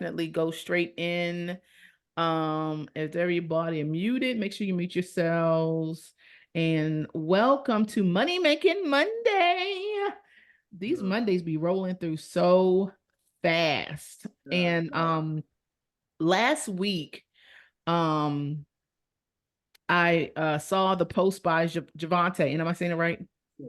definitely go straight in. If everybody are muted, make sure you mute yourselves. And welcome to Money Making Monday. These Mondays be rolling through so fast. And last week, I saw the post by Javonte, and am I saying it right? Yeah.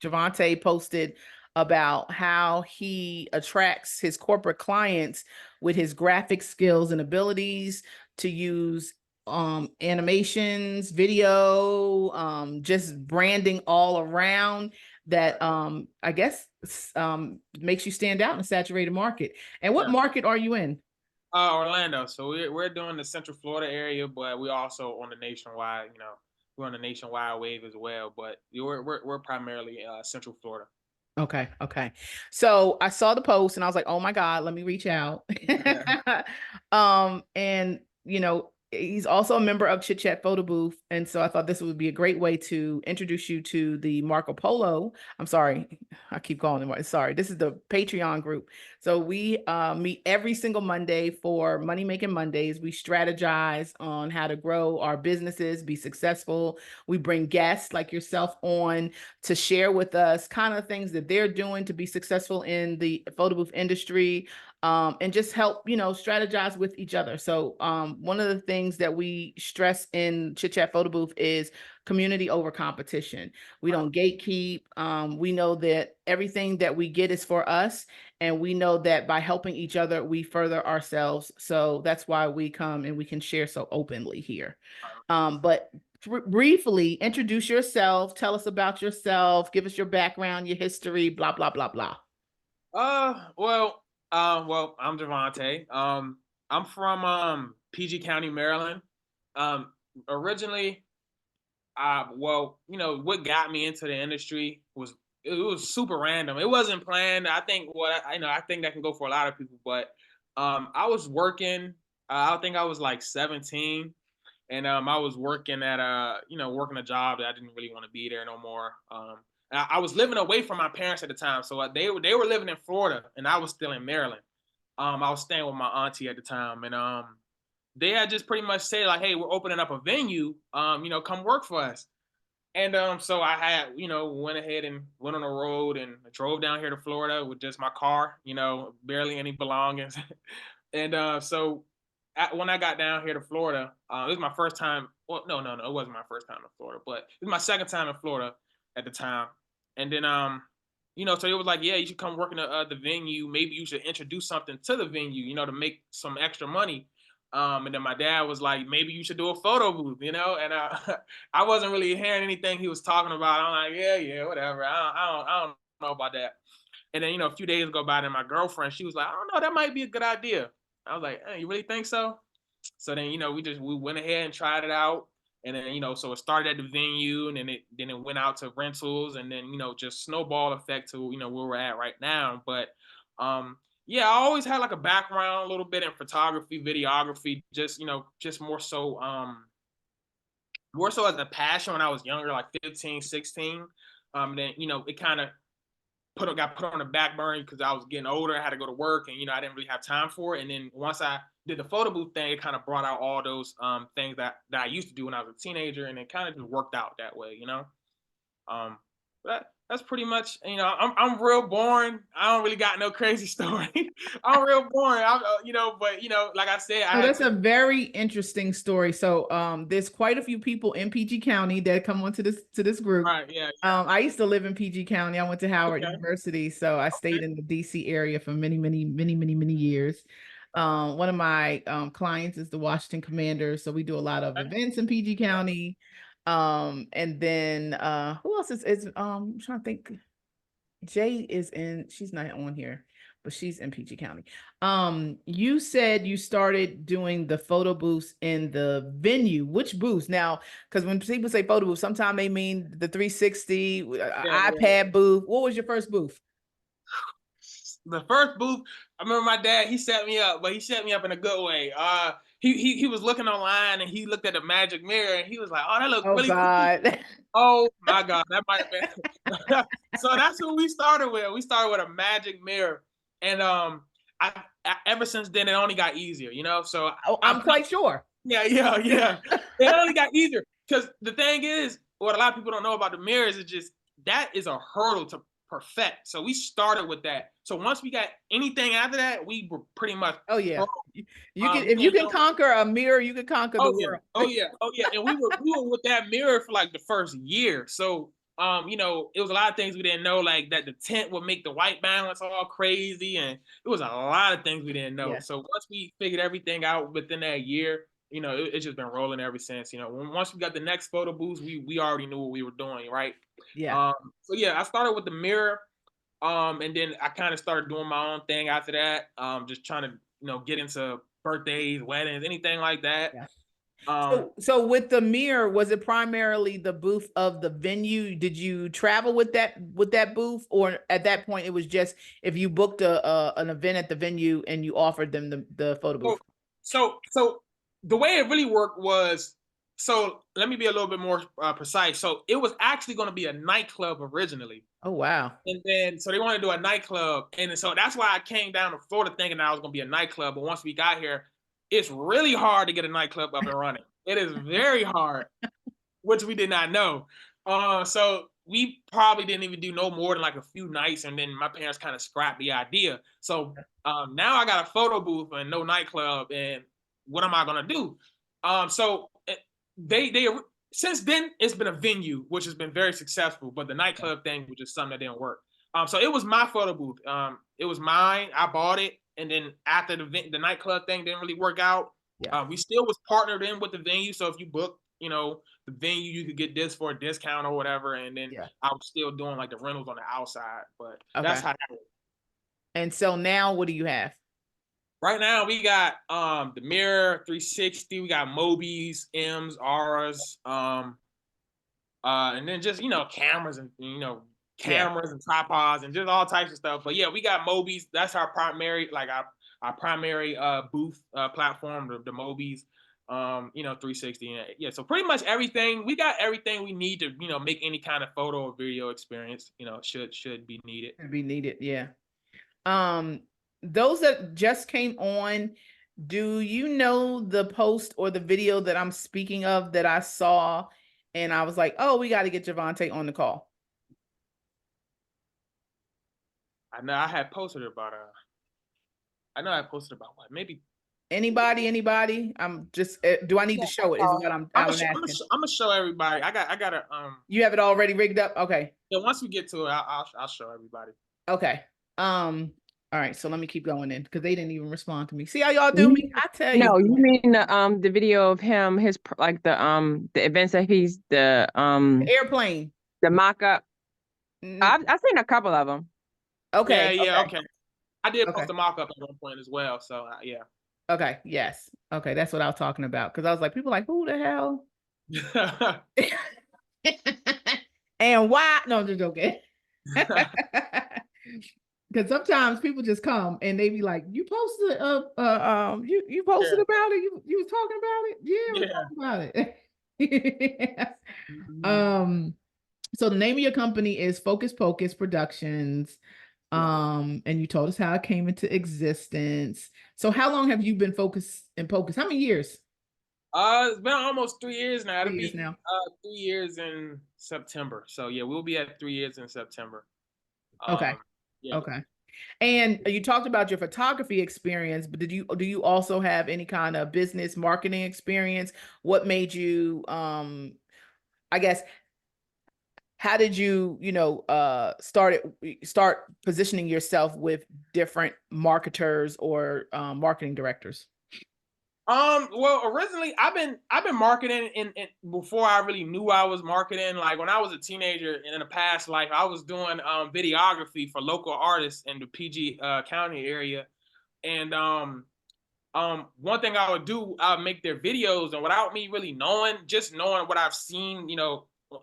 Javonte posted about how he attracts his corporate clients with his graphic skills and abilities to use animations, video, just branding all around that I guess makes you stand out in a saturated market. And what market are you in? Orlando. So we're doing the Central Florida area, but we're also on the nationwide. We're on the nationwide wave as well. But we're primarily Central Florida. Okay. So I saw the post and I was like, oh my God, let me reach out. And he's also a member of Chit Chat Photo Booth. And so I thought this would be a great way to introduce you to the Marco Polo. I'm sorry, I keep calling him. Sorry, this is the Patreon group. So we meet every single Monday for Money Making Mondays. We strategize on how to grow our businesses, be successful. We bring guests like yourself on to share with us kind of things that they're doing to be successful in the photo booth industry, and just help, strategize with each other. So one of the things that we stress in Chit Chat Photo Booth is community over competition. We don't gatekeep. We know that everything that we get is for us. And we know that by helping each other, we further ourselves. So that's why we come and we can share so openly here. But briefly introduce yourself, tell us about yourself, give us your background, your history, blah, blah, blah, blah. Well, I'm Javonte. I'm from PG County, Maryland. Originally, what got me into the industry was it was super random. It wasn't planned. I think I think that can go for a lot of people, but I was working. I think I was like 17. And I was working at working a job that I didn't really want to be there no more. I was living away from my parents at the time, so they were living in Florida, and I was still in Maryland. I was staying with my auntie at the time, and they had just pretty much said like, "Hey, we're opening up a venue. Come work for us." And so I had went ahead and went on the road and drove down here to Florida with just my car, barely any belongings, and so when I got down here to Florida, it was my first time. Well, no, it wasn't my first time in Florida, but it was my second time in Florida at the time. And then, so it was like, yeah, you should come work in the venue. Maybe you should introduce something to the venue, to make some extra money. And then my dad was like, maybe you should do a photo booth, and I wasn't really hearing anything he was talking about. I'm like, yeah, whatever. I don't know about that. And then, a few days go by, and my girlfriend, she was like, I don't know, that might be a good idea. I was like, hey, you really think so? So then, we went ahead and tried it out. And then, so it started at the venue, and then it went out to rentals, and then, just snowball effect to, where we're at right now. But yeah, I always had like a background a little bit in photography, videography, just more so as a passion when I was younger, like 15, 16. Then, it kind of got put on the back burner because I was getting older. I had to go to work, and I didn't really have time for it. And then once I did the photo booth thing, it kind of brought out all those things that I used to do when I was a teenager, and it kind of just worked out that way. That's pretty much. I'm real boring. I don't really got no crazy story. I'm real boring. But like I said, That's a very interesting story. So there's quite a few people in PG County that come onto this group. Right, yeah. I used to live in PG County. I went to Howard University, so I stayed in the DC area for many years. One of my clients is the Washington Commanders, so we do a lot of events in PG County. And then who else is I'm trying to think. Jay is in, she's not on here, but she's in PG County. You said you started doing the photo booths in the venue. Which booths? Now, because when people say photo booth, sometimes they mean the 360 iPad booth. What was your first booth? The first booth, I remember my dad, he set me up, but he set me up in a good way. He was looking online, and he looked at the magic mirror, and he was like, "Oh, that looks really cool." Oh my God, that might have been. So that's who we started with. We started with a magic mirror, and ever since then, it only got easier, you know? So Oh, I'm quite sure. yeah. It only got easier because the thing is, what a lot of people don't know about the mirrors is just that is a hurdle to perfect. So we started with that. So once we got anything after that, we were pretty much Oh yeah. pro. You can, We if you didn't can know. conquer a mirror, you can conquer the Oh yeah, world. and we were with that mirror for like the first year. So it was a lot of things we didn't know, like that the tint would make the white balance all crazy, and it was a lot of things we didn't know. Yeah. So once we figured everything out within that year, it's just been rolling ever since. Once we got the next photo booth, we already knew what we were doing, right? Yeah. So yeah, I started with the mirror, and then I kind of started doing my own thing after that. Just trying to get into birthdays, weddings, anything like that. Yeah. Um, So with the mirror, was it primarily the booth of the venue? Did you travel with that booth, or at that point it was just if you booked an event at the venue and you offered them the photo so, booth? so the way it really worked was, so let me be a little bit more precise. So it was actually going to be a nightclub originally. Oh wow. And then, so they wanted to do a nightclub. And so that's why I came down to Florida thinking that I was going to be a nightclub. But once we got here, it's really hard to get a nightclub up and running. It is very hard, which we did not know. So we probably didn't even do no more than like a few nights. And then my parents kind of scrapped the idea. So now I got a photo booth and no nightclub. And what am I going to do? So they since then it's been a venue which has been very successful, but the nightclub thing was just something that didn't work. So it was my photo booth. It was mine. I bought it, and then after the nightclub thing didn't really work out, Yeah. we still was partnered in with the venue. So if you book, the venue, you could get this for a discount or whatever. And then Yeah. I was still doing like the rentals on the outside, but that's Okay. how that worked. And so now what do you have? Right now we got the Mirror 360, we got Mobies, M's, R's, and then just cameras and Yeah. cameras and tripods and just all types of stuff. But yeah, we got Mobies. That's our primary, like our primary booth platform, the Mobies. 360. And yeah, so pretty much everything, we got everything we need to make any kind of photo or video experience should be needed. Could be needed. Yeah. Um, those that just came on, do you know the post or the video that I'm speaking of that I saw and I was like, oh, we got to get Javonte on the call? I know I had posted about I know I posted about what, maybe. Anybody? I'm just, do I need to show it? Is what I'm asking. I'm gonna show everybody. I gotta You have it already rigged up? Okay. yeah, once we get to it, I'll show everybody. Okay. All right, so let me keep going in because they didn't even respond to me. See how y'all do me? I tell you. No, you mean the video of him, like the events that he's The airplane. the mock-up. Mm, I've seen a couple of them. okay. Yeah, Okay. okay. I did Okay. post a mock-up at one point as well, so yeah. Okay. Yes. Okay. That's what I was talking about. Because I was like, people like, who the hell? And why? No, I'm just joking. Because sometimes people just come and they be like, you posted you posted Yeah. about it. You was talking about it? Yeah, we talking about it. Mhm. So the name of your company is Focus Pocus Productions. And you told us how it came into existence. So how long have you been focused and Pocus? How many years? It's been almost 3 years now. It'll 3 years be now. 3 years in September. So yeah, we'll be at 3 years in September. Okay. Yeah. Okay. And you talked about your photography experience, but do you also have any kind of business marketing experience? What made you I guess how did you, start positioning yourself with different marketers or marketing directors? Well, originally I've been marketing in before I really knew I was marketing. Like when I was a teenager in a past life, I was doing videography for local artists in the PG County area. And one thing I would do, I would make their videos, and without me really knowing, just knowing what I've seen,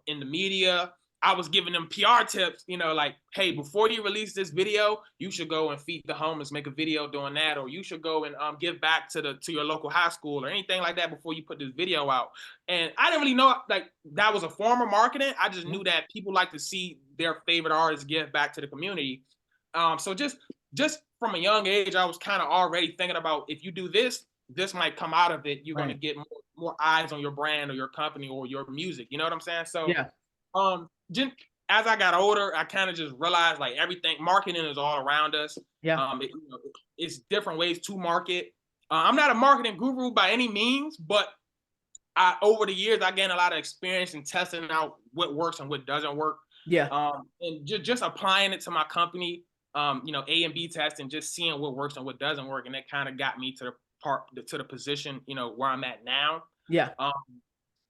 in the media, I was giving them PR tips, like, hey, before you release this video, you should go and feed the homeless, make a video doing that, or you should go and give back to your local high school or anything like that before you put this video out. And I didn't really know like that was a form of marketing. I just knew that people like to see their favorite artists give back to the community. So just from a young age, I was kind of already thinking about, if you do this, this might come out of it. You're going to Right. get more eyes on your brand or your company or your music. You know what I'm saying? So, Yeah. just as I got older, I kind of just realized like everything, marketing is all around us. Yeah. It's different ways to market. I'm not a marketing guru by any means, but over the years, I gained a lot of experience in testing out what works and what doesn't work. Yeah. And just applying it to my company, A and B testing, just seeing what works and what doesn't work. And that kind of got me to the position, where I'm at now. Yeah.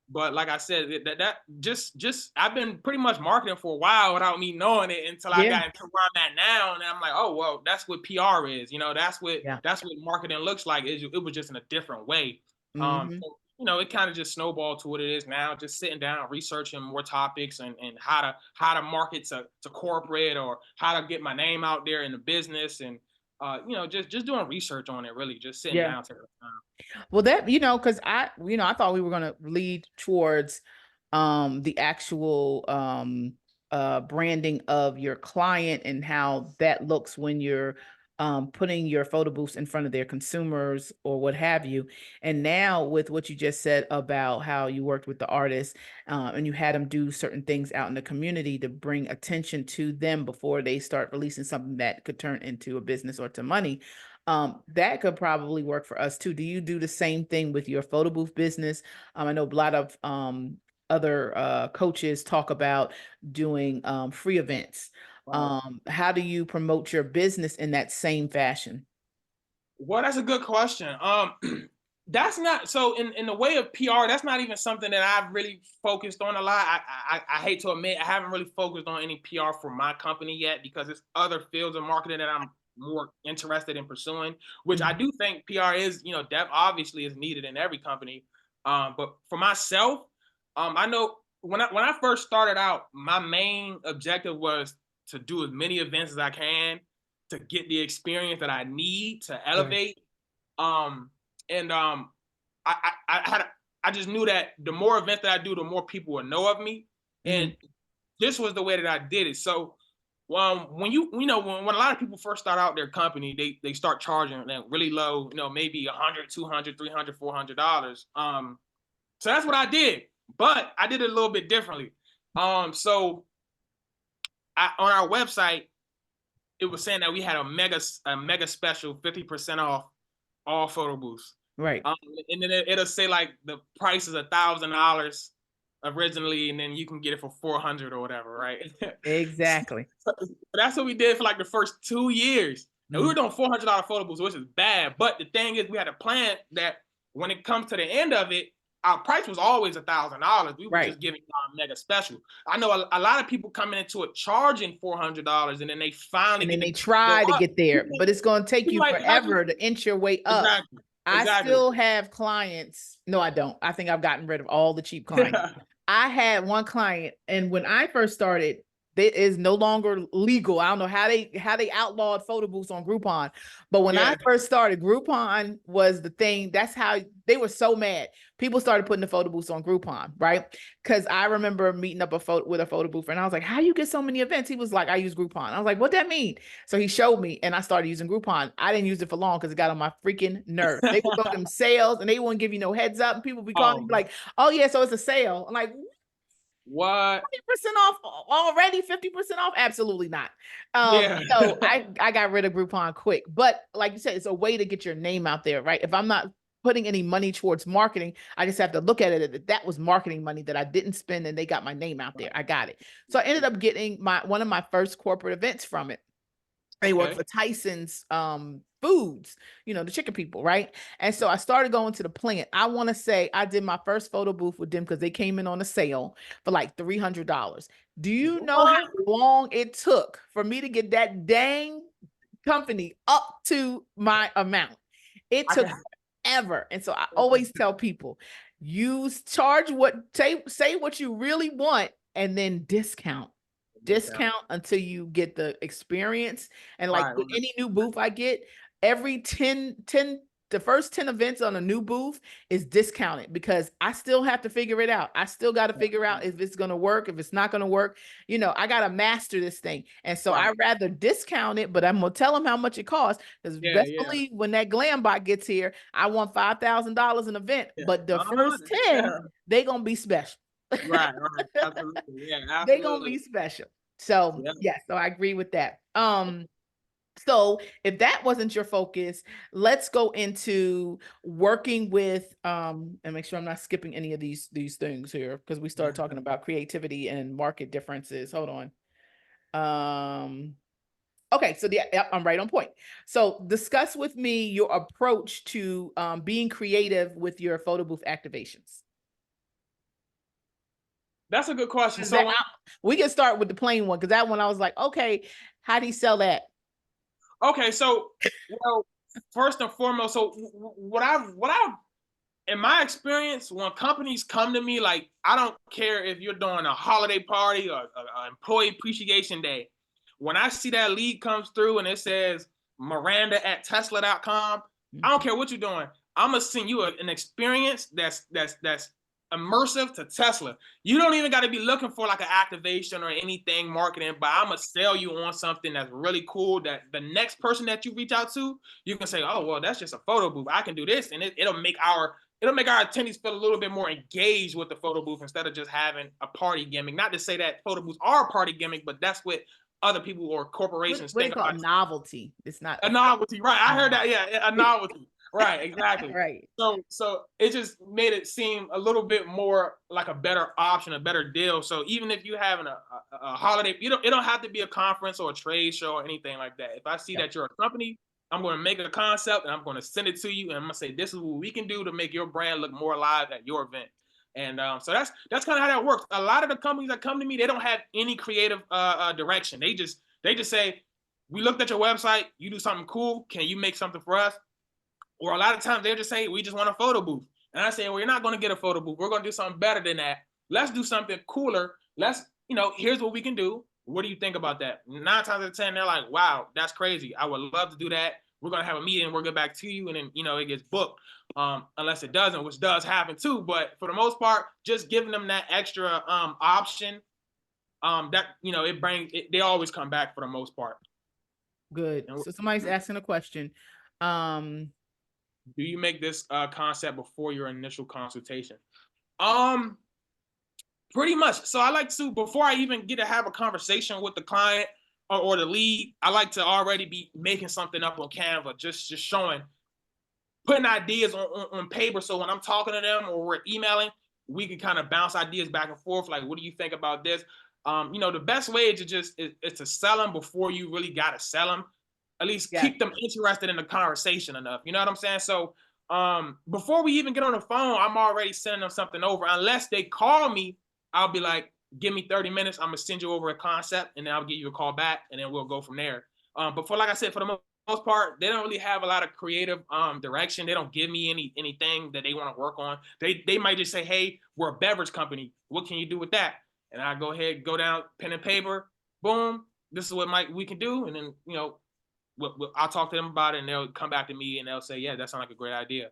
But like I said, that just I've been pretty much marketing for a while without me knowing it until I Yeah. got into where I'm at now, and I'm like, oh well, that's what PR is. That's what Yeah. marketing looks like. It was just in a different way. Mm-hmm. So, it kind of just snowballed to what it is now. Just sitting down, researching more topics and how to market to corporate, or how to get my name out there in the business, and just doing research on it. Really, just sitting Yeah. down, taking the time. Well, that, because I thought we were going to lead towards the actual branding of your client and how that looks when you're putting your photo booths in front of their consumers or what have you. And now with what you just said about how you worked with the artists and you had them do certain things out in the community to bring attention to them before they start releasing something that could turn into a business or to money. That could probably work for us too. Do you do the same thing with your photo booth business? I know a lot of other coaches talk about doing free events. Right. How do you promote your business in that same fashion? Well, that's a good question. That's not so in the way of PR. That's not even something that I've really focused on a lot. I hate to admit, I haven't really focused on any PR for my company yet, because it's other fields of marketing that I'm more interested in pursuing. Which I do think PR is, that obviously is needed in every company. But for myself, I know when I first started out, my main objective was to do as many events as I can to get the experience that I need to elevate. And I just knew that the more events that I do, the more people will know of me. And this was the way that I did it. So when when a lot of people first start out their company, they start charging them really low, maybe $100, $200, $300, $400. So that's what I did, but I did it a little bit differently. So on our website, it was saying that we had a mega special, 50% off all photo booths. Right. And then it'll say like the price is $1,000 originally, and then you can get it for 400 or whatever, right? Exactly. So that's what we did for like the first 2 years. And we were doing $400 photo booths, which is bad. But the thing is, we had a plan that when it comes to the end of it, our price was always $1,000. We were just giving a mega special. I know a lot of people coming into it charging $400, and then they finally they try to get there, but it's going to take you forever to inch your way up. Exactly. I still have clients. No, I don't. I think I've gotten rid of all the cheap clients. I had one client, and when I first started, it is no longer legal. I don't know how they outlawed photo booths on Groupon, but when I first started, Groupon was the thing. That's how they were so mad. People started putting the photo booths on Groupon, right? Because I remember meeting up with a photo booth, and I was like, "How you get so many events?" He was like, "I use Groupon." I was like, "What that mean?" So he showed me, and I started using Groupon. I didn't use it for long because it got on my freaking nerves. They would go them sales, and they wouldn't give you no heads up, and people be calling me like, "Oh yeah, so it's a sale." I'm like, what? 20% off already? 50% off? Absolutely not. So I got rid of Groupon quick. But like you said, it's a way to get your name out there, right? If I'm not putting any money towards marketing, I just have to look at it that was marketing money that I didn't spend, and they got my name out there. I got it. So I ended up getting one of my first corporate events from it. They work for Tyson's Foods, the chicken people, right? And so I started going to the plant. I want to say I did my first photo booth with them because they came in on a sale for like $300. Do you know how long it took for me to get that dang company up to my amount? It took forever. And so I always tell people, say what you really want, and then discount until you get the experience. And like with any new booth I get, every 10 the first 10 events on a new booth is discounted because I still have to figure it out. I still got to figure out if it's going to work, if it's not going to work. You know, I got to master this thing. And so Right. I rather discount it, but I'm going to tell them how much it costs. Because Yeah, best yeah, believe when that glam bot gets here, I want $5,000 an event. yeah. But the first 10, Yeah. they going to be special. Right, right. Absolutely. Yeah, They going to absolutely. be special. So Yeah. yeah, so I agree with that. So if that wasn't your focus, let's go into working with and make sure I'm not skipping any of these things here because we started talking about creativity and market differences. Hold on. Okay, so yeah, I'm right on point. So discuss with me your approach to being creative with your photo booth activations. That's a good question. 'Cause So we can start with the plain one because that one I was like, okay, how do you sell that? okay, so well, first and foremost, so what I in my experience, when companies come to me, like I don't care if you're doing a holiday party or a employee appreciation day. When I see that lead comes through and it says Miranda at Tesla.com, I don't care what you're doing. I'm gonna send you an experience that's immersive to Tesla. You don't even got to be looking for like an activation or anything marketing, but I'm gonna sell you on something that's really cool. That the next person that you reach out to, you can say, "Oh, well, that's just a photo booth. I can do this," and it'll make our attendees feel a little bit more engaged with the photo booth instead of just having a party gimmick. Not to say that photo booths are a party gimmick, but that's what other people or corporations What they think call about. it? Novelty. It's not A novelty, right? I heard that. Yeah, a novelty, right? Exactly. right. So it just made it seem a little bit more like a better option, a better deal. So even if you having a holiday, it don't have to be a conference or a trade show or anything like that. If I see Yep. that you're a company, I'm going to make a concept and I'm going to send it to you, and I'm going to say this is what we can do to make your brand look more alive at your event. And so that's kind of how that works. A lot of the companies that come to me, they don't have any creative direction. They just say, we looked at your website, you do something cool, can you make something for us? Or a lot of times they'll just say, we just want a photo booth. And I say, well, you're not going to get a photo booth. We're going to do something better than that. Let's do something cooler. Here's what we can do. What do you think about that? 9 times out of 10, they're like, wow, that's crazy. I would love to do that. We're going to have a meeting. We'll get back to you. And then, it gets booked. Unless it doesn't, which does happen too. But for the most part, just giving them that extra option they always come back for the most part. Good. So somebody's asking a question. Do you make this concept before your initial consultation? Pretty much. So I like to, before I even get to have a conversation with the client or the lead, I like to already be making something up on Canva, just showing, putting ideas on paper. So when I'm talking to them or we're emailing, we can kind of bounce ideas back and forth. Like, what do you think about this? The best way is to sell them before you really got to sell them. At least keep them interested in the conversation enough. You know what I'm saying? So before we even get on the phone, I'm already sending them something over. Unless they call me, I'll be like, give me 30 minutes. I'm going to send you over a concept and then I'll give you a call back and then we'll go from there. But like I said, for the most part, they don't really have a lot of creative direction. They don't give me anything that they want to work on. They might just say, hey, we're a beverage company. What can you do with that? And I go ahead, go down, pen and paper, boom. This is what we can do. And then, I'll talk to them about it and they'll come back to me and they'll say, yeah, that sounds like a great idea.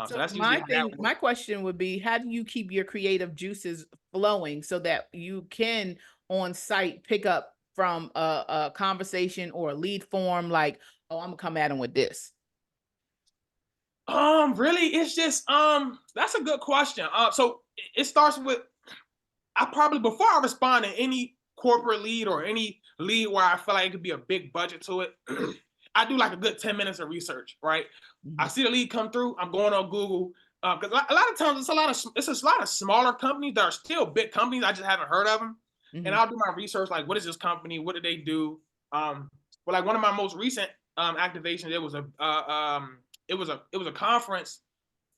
So that's usually my question would be, how do you keep your creative juices flowing so that you can on site pick up from a conversation or a lead form like, oh, I'm gonna come at them with this? Really, it's just that's a good question. So it starts with, I probably, before I respond to any corporate lead or any lead where I feel like it could be a big budget to it, I do like a good 10 minutes of research, right? Mm-hmm. I see the lead come through, I'm going on Google, because a lot of times it's a lot of smaller companies that are still big companies. I just haven't heard of them. Mm-hmm. And I'll do my research, like, what is this company? What do they do? But like one of my most recent activations, it was a conference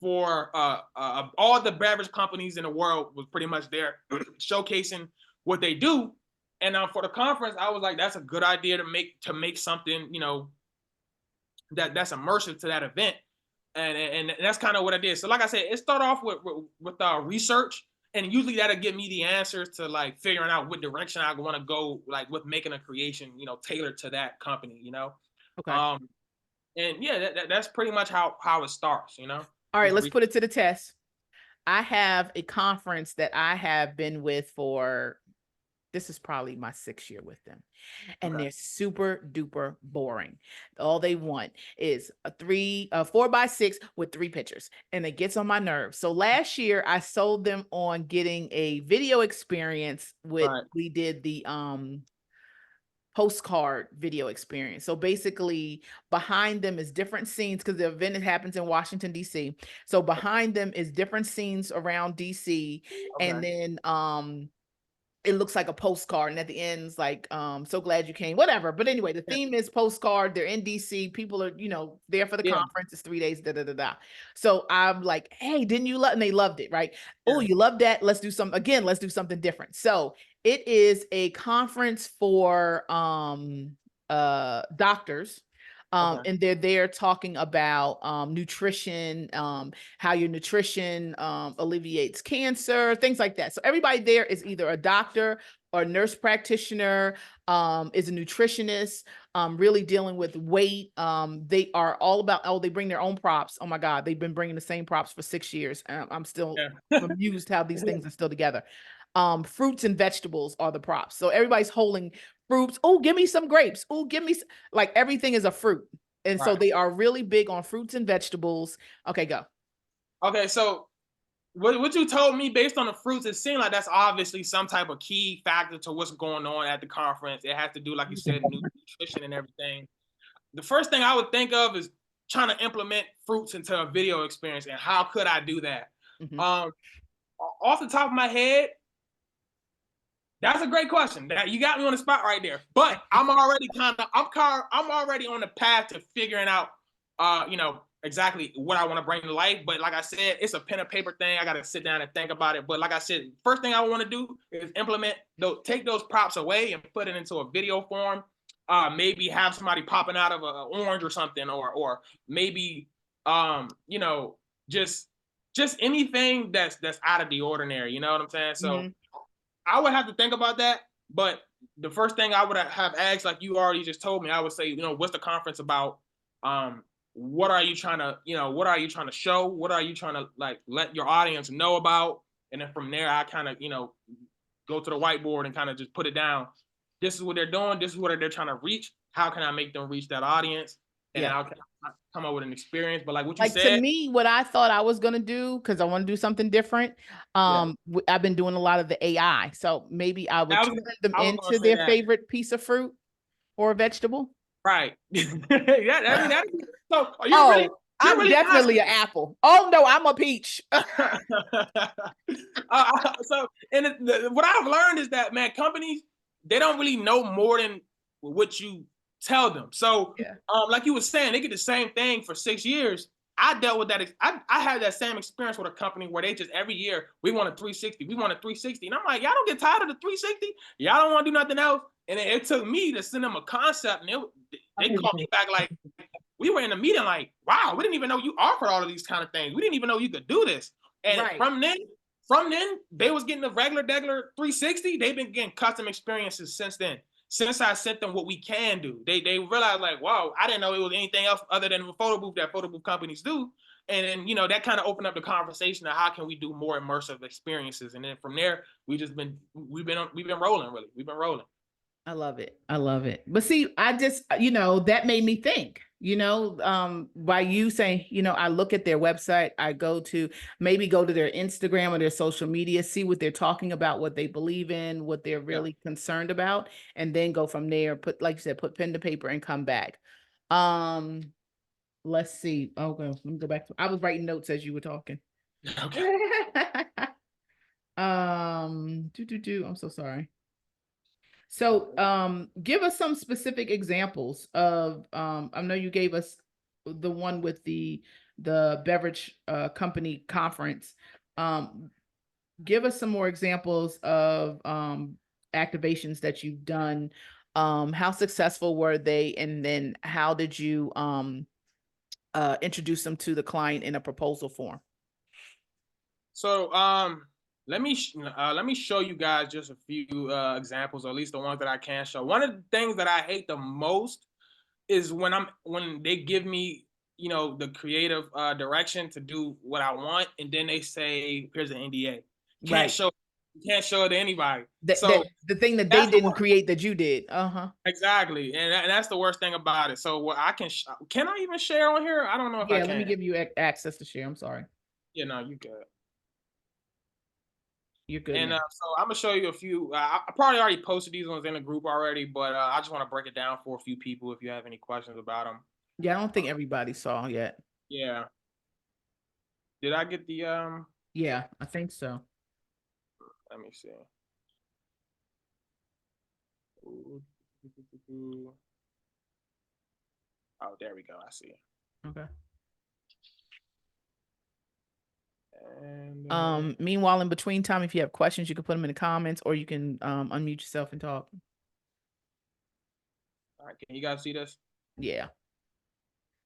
for all the beverage companies in the world was pretty much there showcasing what they do. And for the conference, I was like, that's a good idea to make something, that's immersive to that event. And that's kind of what I did. So like I said, it started off with research, and usually that'll give me the answers to like figuring out what direction I want to go, like with making a creation, tailored to that company, Okay. And yeah, that's pretty much how it starts, you know. All right, Just let's put it to the test. I have a conference that I have been with for, this is probably my 6th year with them. And okay. they're super duper boring. All they want is a 4x6 with 3 pictures, and it gets on my nerves. So last year I sold them on getting a video experience with, Right. we did the postcard video experience. So basically behind them is different scenes, because the event happens in Washington DC. So behind them is different scenes around DC, and Okay. then it looks like a postcard, and at the end it's like, so glad you came, whatever. But anyway, the Yeah. theme is postcard. They're in DC, people are, there for the Yeah. conference. It's 3 days, da da da da. So I'm like, hey, didn't you love, and they loved it, right? Oh, Yeah. you love that, let's do some again, let's do something different. So it is a conference for doctors. Okay. And they're there talking about nutrition, how your nutrition alleviates cancer, things like that. So everybody there is either a doctor or a nurse practitioner, is a nutritionist, really dealing with weight. They are all about, oh, they bring their own props. Oh my God, they've been bringing the same props for 6 years. I'm still Yeah. amused how these things are still together. Fruits and vegetables are the props. So everybody's holding fruits. Oh, give me some grapes. Oh, give me like everything is a fruit. And so Right. they are really big on fruits and vegetables. Okay, go. Okay. So what you told me based on the fruits, it seemed like that's obviously some type of key factor to what's going on at the conference. It has to do, like you said, nutrition and everything. The first thing I would think of is trying to implement fruits into a video experience, and how could I do that? Mhm. Um, Off the top of my head, that's a great question. That you got me on the spot right there. But I'm already I'm already on the path to figuring out exactly what I want to bring to life. But like I said, it's a pen and paper thing. I gotta sit down and think about it. But like I said, first thing I want to do is take those props away and put it into a video form. Maybe have somebody popping out of an orange or something, or maybe just anything that's out of the ordinary. You know what I'm saying? So Mhm. I would have to think about that. But the first thing I would have asked, like you already just told me, I would say, what's the conference about? What are you trying to, what are you trying to show? What are you trying to like let your audience know about? And then from there, I kind of, go to the whiteboard and kind of just put it down. This is what they're doing. This is what they're trying to reach. How can I make them reach that audience? And then Yeah. I'll come up with an experience. But like what you Like to said, me, what I thought I was gonna do, because I want to do something different. yeah, I've been doing a lot of the AI, so maybe I would I was, turn them I was going to into say their that. favorite piece of fruit or vegetable. Right. Yeah, I mean that. So Oh, you're I'm really definitely an asking. apple. Oh no, I'm a peach. So, and what I've learned is that, man, companies, they don't really know more than what you tell them. So, Yeah. like you were saying, they get the same thing for 6 years. I dealt with that. I had that same experience with a company where they just every year we want a 360, we want a 360, and I'm like, y'all don't get tired of the 360. Y'all don't want to do nothing else. And it took me to send them a concept, and they called me back like, we were in a meeting like, wow, we didn't even know you offered all of these kind of things. We didn't even know you could do this. And Right. from then, they was getting the regular 360. They've been getting custom experiences since then. Since I sent them what we can do, they realized like, wow, I didn't know it was anything else other than the photo booth that photo booth companies do. And then that kind of opened up the conversation of how can we do more immersive experiences. And then from there, we've been rolling, really. We've been rolling. I love it. I love it. But see, I just, that made me think, by you saying, I look at their website, I go to their Instagram or their social media, see what they're talking about, what they believe in, what they're Yeah. really concerned about, and then go from there, like you said, put pen to paper and come back. Um, let's see. Okay, let me go back I was writing notes as you were talking. Okay. I'm so sorry. So, give us some specific examples of, I know you gave us the one with the beverage company conference. Um, give us some more examples of activations that you've done. How successful were they? And then how did you introduce them to the client in a proposal form? So let me show you guys just a few examples, or at least the ones that I can show. One of the things that I hate the most is when they give me, you know, the creative direction to do what I want, and then they say, here's an NDA. Can't Right. show you can't show it to anybody. That So the thing that they that's the didn't create that you did. Uh-huh. exactly, and that's the worst thing about it. So what I can I even share on here? I don't know if I Yeah, let me can. give you access to share. I'm sorry. You know, you good. You're good And now. so I'm gonna show you a few. I probably already posted these ones in the group already, but I just want to break it down for a few people if you have any questions about them. Yeah, I don't think everybody saw yet. Yeah. Did I get the Yeah, I think so. Let me see. Oh, there we go. I see. Okay. And Meanwhile, in between time, if you have questions, you can put them in the comments or you can unmute yourself and talk. all right, can you guys see this? Yeah.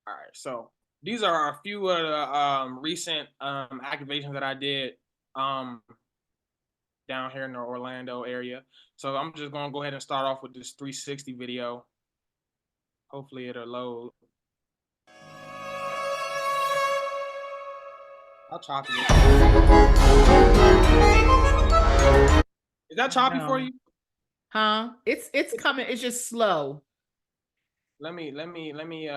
All right, so these are a few of the recent activations that I did down here in the Orlando area. So I'm just gonna go ahead and start off with this 360 video. Hopefully it'll load. How choppy is it? Is that choppy for No. you? Huh? It's coming. It's just slow. Let me see. Let me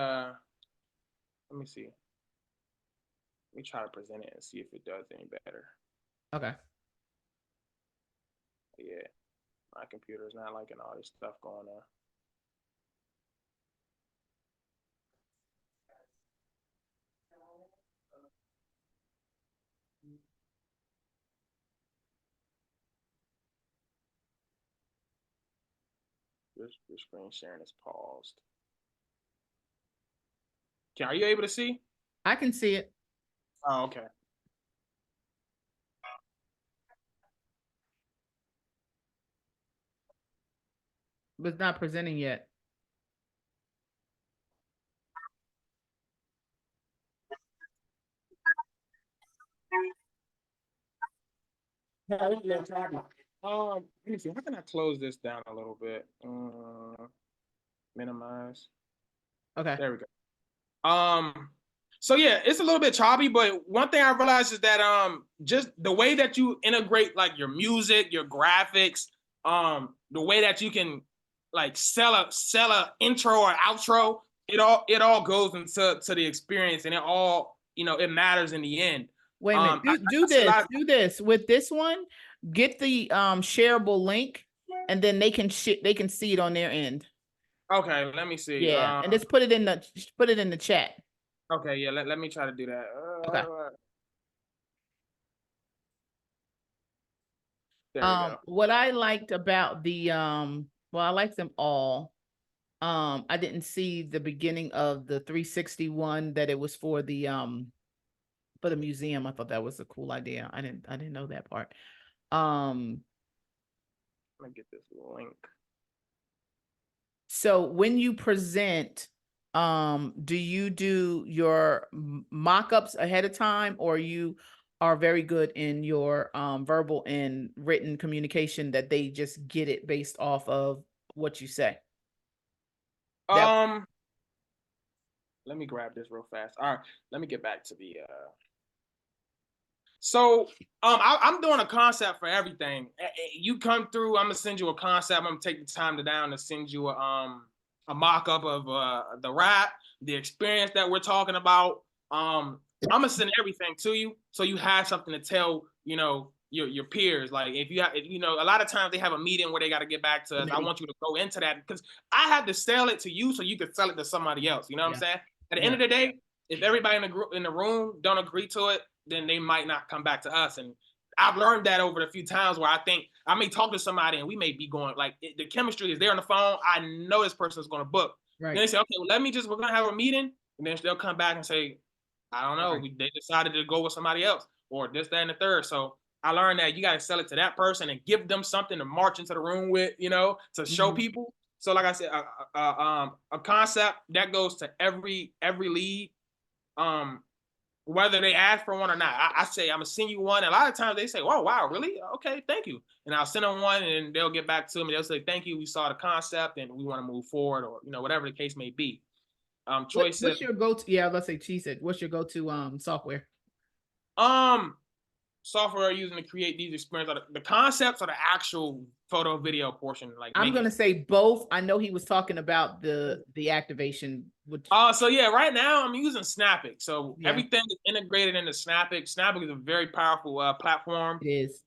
try to present it and see if it does any better. Okay. Yeah, my computer is not liking all this stuff going on. Your screen sharing is paused. Are you able to see? I can see it, Oh, okay. but it's not presenting yet. Let me see. How can I close this down a little bit? Minimize. Okay. There we go. So yeah, it's a little bit choppy, but one thing I realized is that just the way that you integrate like your music, your graphics, the way that you can like sell a intro or outro, it all goes into the experience, and it all, you know, it matters in the end. Wait a minute. Do this with this one. Get the shareable link, and then they can see it on their end. Okay, let me see. Yeah, and just put it in the chat. Okay, yeah, let me try to do that. Okay. There we go. What I liked about the well, I liked them all. I didn't see the beginning of the 361 that it was for the museum. I thought that was a cool idea. I didn't know that part. Let me get this link. So when you present, do you do your mock-ups ahead of time, or you are very good in your verbal and written communication that they just get it based off of what you say? Let me grab this real fast. All right, let me get back to the So I'm doing a concept for everything. You come through, I'm gonna send you a concept. I'm gonna take the time down to send you a mock-up of the rap, the experience that we're talking about. I'm gonna send everything to you so you have something to tell, you know, your peers. Like if you know, a lot of times they have a meeting where they got to get back to us. I want you to go into that because I have to sell it to you so you could sell it to somebody else. You know what I'm saying? At the end of the day, if everybody in the room don't agree to it, then they might not come back to us. And I've learned that over a few times where I think I may talk to somebody and we may be going like the chemistry is there on the phone. I know this person is going to book. Right. Then they say, okay, well, we're going to have a meeting. And then they'll come back and say, I don't know. Right. They decided to go with somebody else or this, that, and the third. So I learned that you got to sell it to that person and give them something to march into the room with, you know, to show people. So like I said, a concept that goes to every lead. Whether they ask for one or not, I say I'm gonna send you one. A lot of times they say, "Oh, wow, really? Okay, thank you." And I'll send them one, and they'll get back to me. They'll say, "Thank you. We saw the concept, and we want to move forward," or you know, whatever the case may be. Troy said, What's your go-to? Yeah, let's say she said, what's your go-to software? um, software using to create these experiences, the concepts or the actual photo video portion, like I'm making. gonna say both. I know he was talking about the activation, which So yeah, right now I'm using Snappic. So yeah, everything is integrated into Snappic. Snappic is a very powerful platform. it is.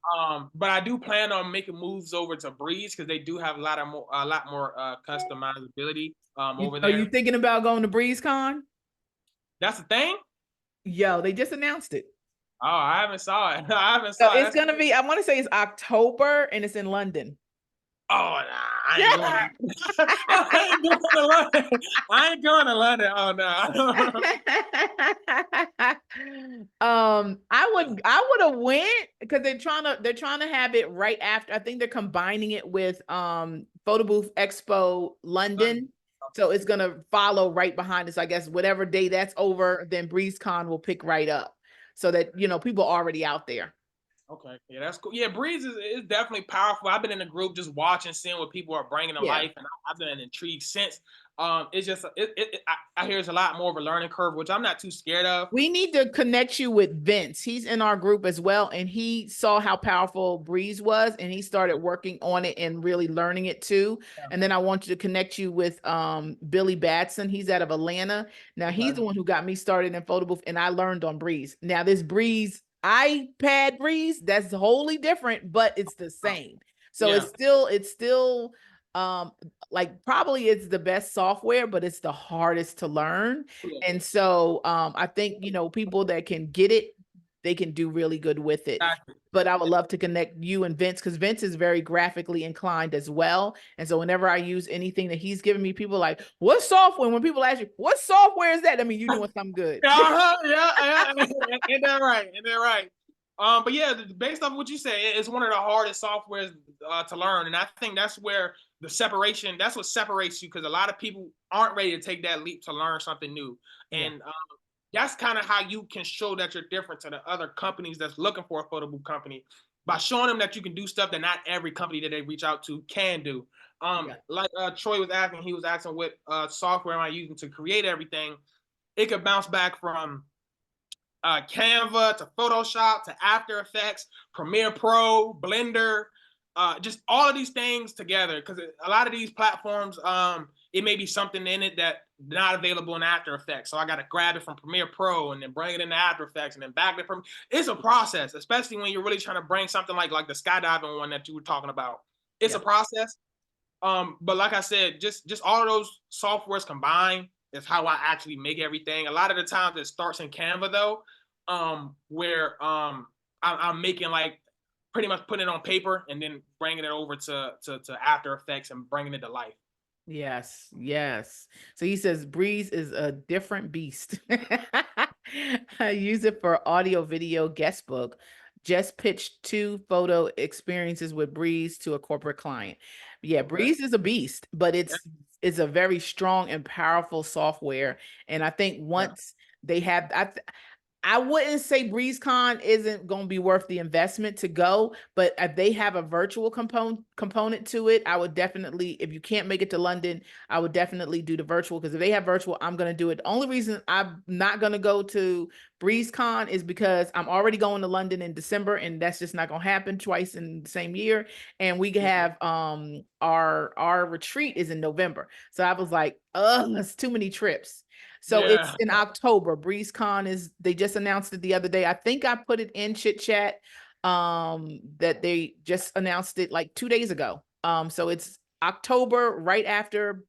But I do plan on making moves over to Breeze because they do have a lot more customizability over Are there. you thinking about going to BreezeCon? That's the thing. Yo, they just announced it. Oh, I haven't saw it. I haven't So saw it. it's gonna be, I want to say it's October and it's in London. Oh, nah, I ain't going. I ain't going to London. I ain't going to London. Oh no. I would have went because they're trying to have it right after. I think they're combining it with Photo Booth Expo London. So it's gonna follow right behind us. I guess whatever day that's over, then BreezeCon will pick right up. So that people are already out there. Okay, yeah, that's cool. Yeah, Breeze is definitely powerful. I've been in the group just watching, seeing what people are bringing to Yeah. life, and I've been intrigued since. It's just I hear it's a lot more of a learning curve, which I'm not too scared of. We need to connect you with Vince. He's in our group as well, and he saw how powerful Breeze was, and he started working on it and really learning it too. Yeah. And then I want you to connect you with Billy Batson. He's out of Atlanta. Now he's the one who got me started in photo booth, and I learned on Breeze. Now this Breeze iPad Breeze, that's wholly different, but it's the same. So Yeah. it's still like probably it's the best software, but it's the hardest to learn. And so I think, people that can get it, they can do really good with it. Exactly. But I would love to connect you and Vince because Vince is very graphically inclined as well. And so whenever I use anything that he's giving me, people are like, what software? When people ask you, what software is that? I mean, you're doing something good. Yeah. Ain't that right? Ain't that right? But yeah, based off what you say, it's one of the hardest softwares to learn, and I think that's where the separation. That's what separates you because a lot of people aren't ready to take that leap to learn something new, Yeah. and that's kind of how you can show that you're different to the other companies that's looking for a photo booth company by showing them that you can do stuff that not every company that they reach out to can do. Like Troy was asking, he was asking what software am I using to create everything. It could bounce back from Canva to Photoshop to After Effects, Premiere Pro, Blender, just all of these things together. Because a lot of these platforms, it may be something in it that not available in After Effects. So I got to grab it from Premiere Pro and then bring it into After Effects and then back it from. It's a process, especially when you're really trying to bring something like the skydiving one that you were talking about. It's a process. But like I said, just all of those softwares combined is how I actually make everything. A lot of the times it starts in Canva though, where I'm making like pretty much putting it on paper and then bringing it over to After Effects and bringing it to life. Yes, yes. So he says Breeze is a different beast. I use it for audio, video, guest book. Just pitched 2 photo experiences with Breeze to a corporate client. Yeah, Okay. Breeze is a beast, but it's a very strong and powerful software. And I think once they have, I wouldn't say BreezeCon isn't going to be worth the investment to go, but if they have a virtual component to it, I would definitely, if you can't make it to London, I would definitely do the virtual because if they have virtual, I'm going to do it. The only reason I'm not going to go to BreezeCon is because I'm already going to London in December and that's just not going to happen twice in the same year. And we have our retreat is in November. So I was like, that's too many trips. So it's in October. BreezeCon they just announced it the other day. I think I put it in Chit Chat that they just announced it like 2 days ago. So it's October right after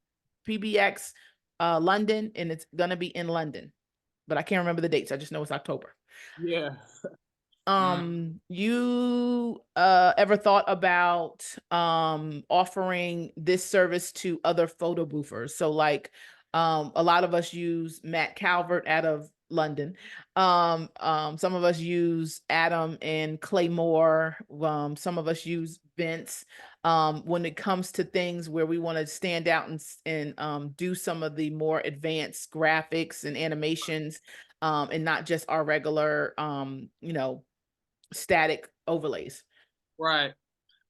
PBX London, and it's gonna be in London. But I can't remember the dates. I just know it's October. Yeah. You ever thought about offering this service to other photo boothers? So like a lot of us use Matt Calvert out of London. Some of us use Adam and Claymore. Some of us use Vince. When it comes to things where we want to stand out and do some of the more advanced graphics and animations, and not just our regular static overlays. Right.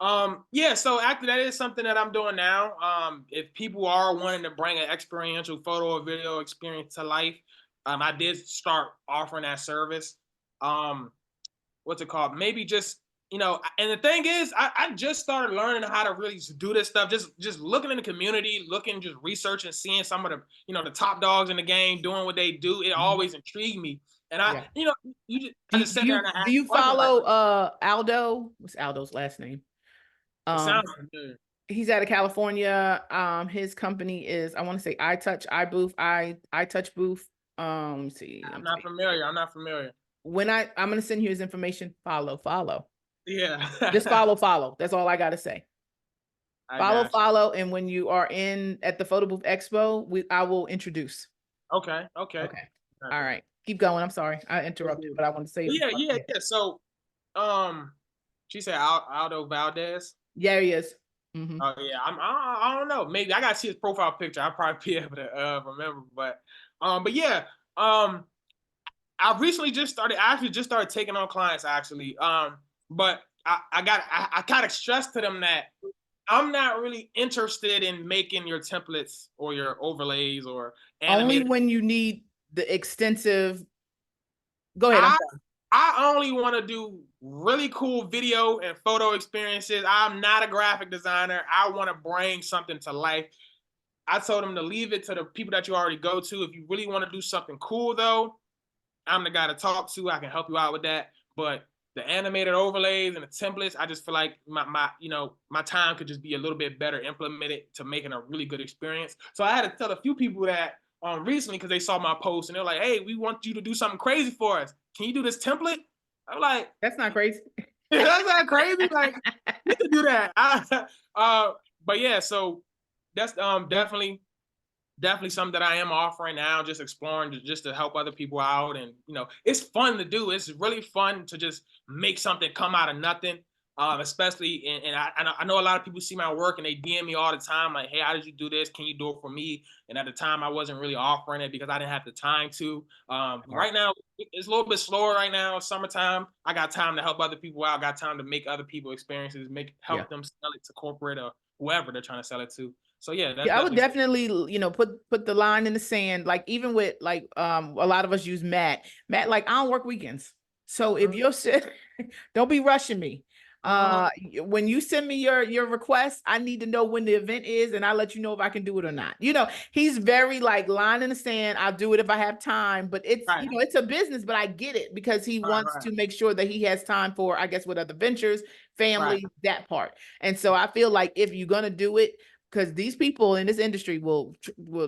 Yeah, so actually that is something that I'm doing now. If people are wanting to bring an experiential photo or video experience to life, I did start offering that service. Um, what's it called? Maybe just, and the thing is, I just started learning how to really do this stuff. Just looking in the community, looking, just researching, seeing some of the, the top dogs in the game doing what they do. It Mhm. always intrigued me. And Yeah. I just sat there and I Do asked you questions like, follow Aldo? What's Aldo's last name? it Um, sounds familiar. he's out of California. His company is, I want to say I Touch Booth. Let me see. I'm not familiar. I'm not familiar. When I'm gonna send you his information. Follow. Yeah. Just follow. That's all I gotta say. I got you. Follow, and when you are in at the Photo Booth Expo, I will introduce. Okay. Okay. Okay. All right. Keep going. I'm sorry. I Thank interrupted, you. but I want to say it Yeah, before I yeah, forget. yeah. So, she said Aldo Valdez. Yeah, he is. Hmm. Oh yeah, I don't know. Maybe I gotta see his profile picture. I'll probably be able to remember. But yeah, I recently just started. I actually just started taking on clients actually. But I kind of stressed to them that I'm not really interested in making your templates or your overlays or Only animated. when you need the extensive. Go ahead. I'm I sorry. I only want to do really cool video and photo experiences. I'm not a graphic designer. I want to bring something to life. I told them to leave it to the people that you already go to. If you really want to do something cool, though, I'm the guy to talk to. I can help you out with that. But the animated overlays and the templates, I just feel like my time could just be a little bit better implemented to making a really good experience. So I had to tell a few people that recently because they saw my post and they're like, "Hey, we want you to do something crazy for us. Can you do this template?" I'm like, That's not crazy. "That's not crazy. Like, you can do that." But yeah, so that's definitely something that I am offering now, just exploring just to help other people out. And, it's fun to do. It's really fun to just make something come out of nothing. Especially, I know a lot of people see my work and they DM me all the time, like, "Hey, how did you do this? Can you do it for me?" And at the time, I wasn't really offering it because I didn't have the time to. Right now, it's a little bit slower right now. Summertime, I got time to help other people out. Got time to make other people experiences, Yeah. help them sell it to corporate or whoever they're trying to sell it to. So yeah, that's Yeah, I would definitely. definitely, put the line in the sand. Like even with like a lot of us use Matt. Matt, like I don't work weekends. So if you're sick, don't be rushing me. Mhm. When you send me your request, I need to know when the event is and I'll let you know if I can do it or not. He's very like line in the sand. I'll do it if I have time, but it's Right, it's a business, but I get it because he right, wants right, to make sure that he has time for, I guess, with other ventures, right, family, that part. And so I feel like if you're gonna do it, because these people in this industry will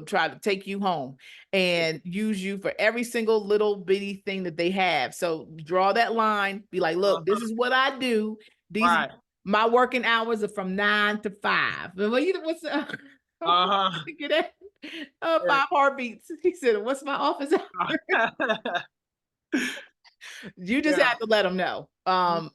try to take you home and use you for every single little bitty thing that they have. So draw that line, be like, look, this is what I do. These right. my working hours are from 9 to 5. Well, what's Uh-huh. get that? 5 heartbeats. He said, "What's my office hour?" Yeah. You just Yeah. have to let them know.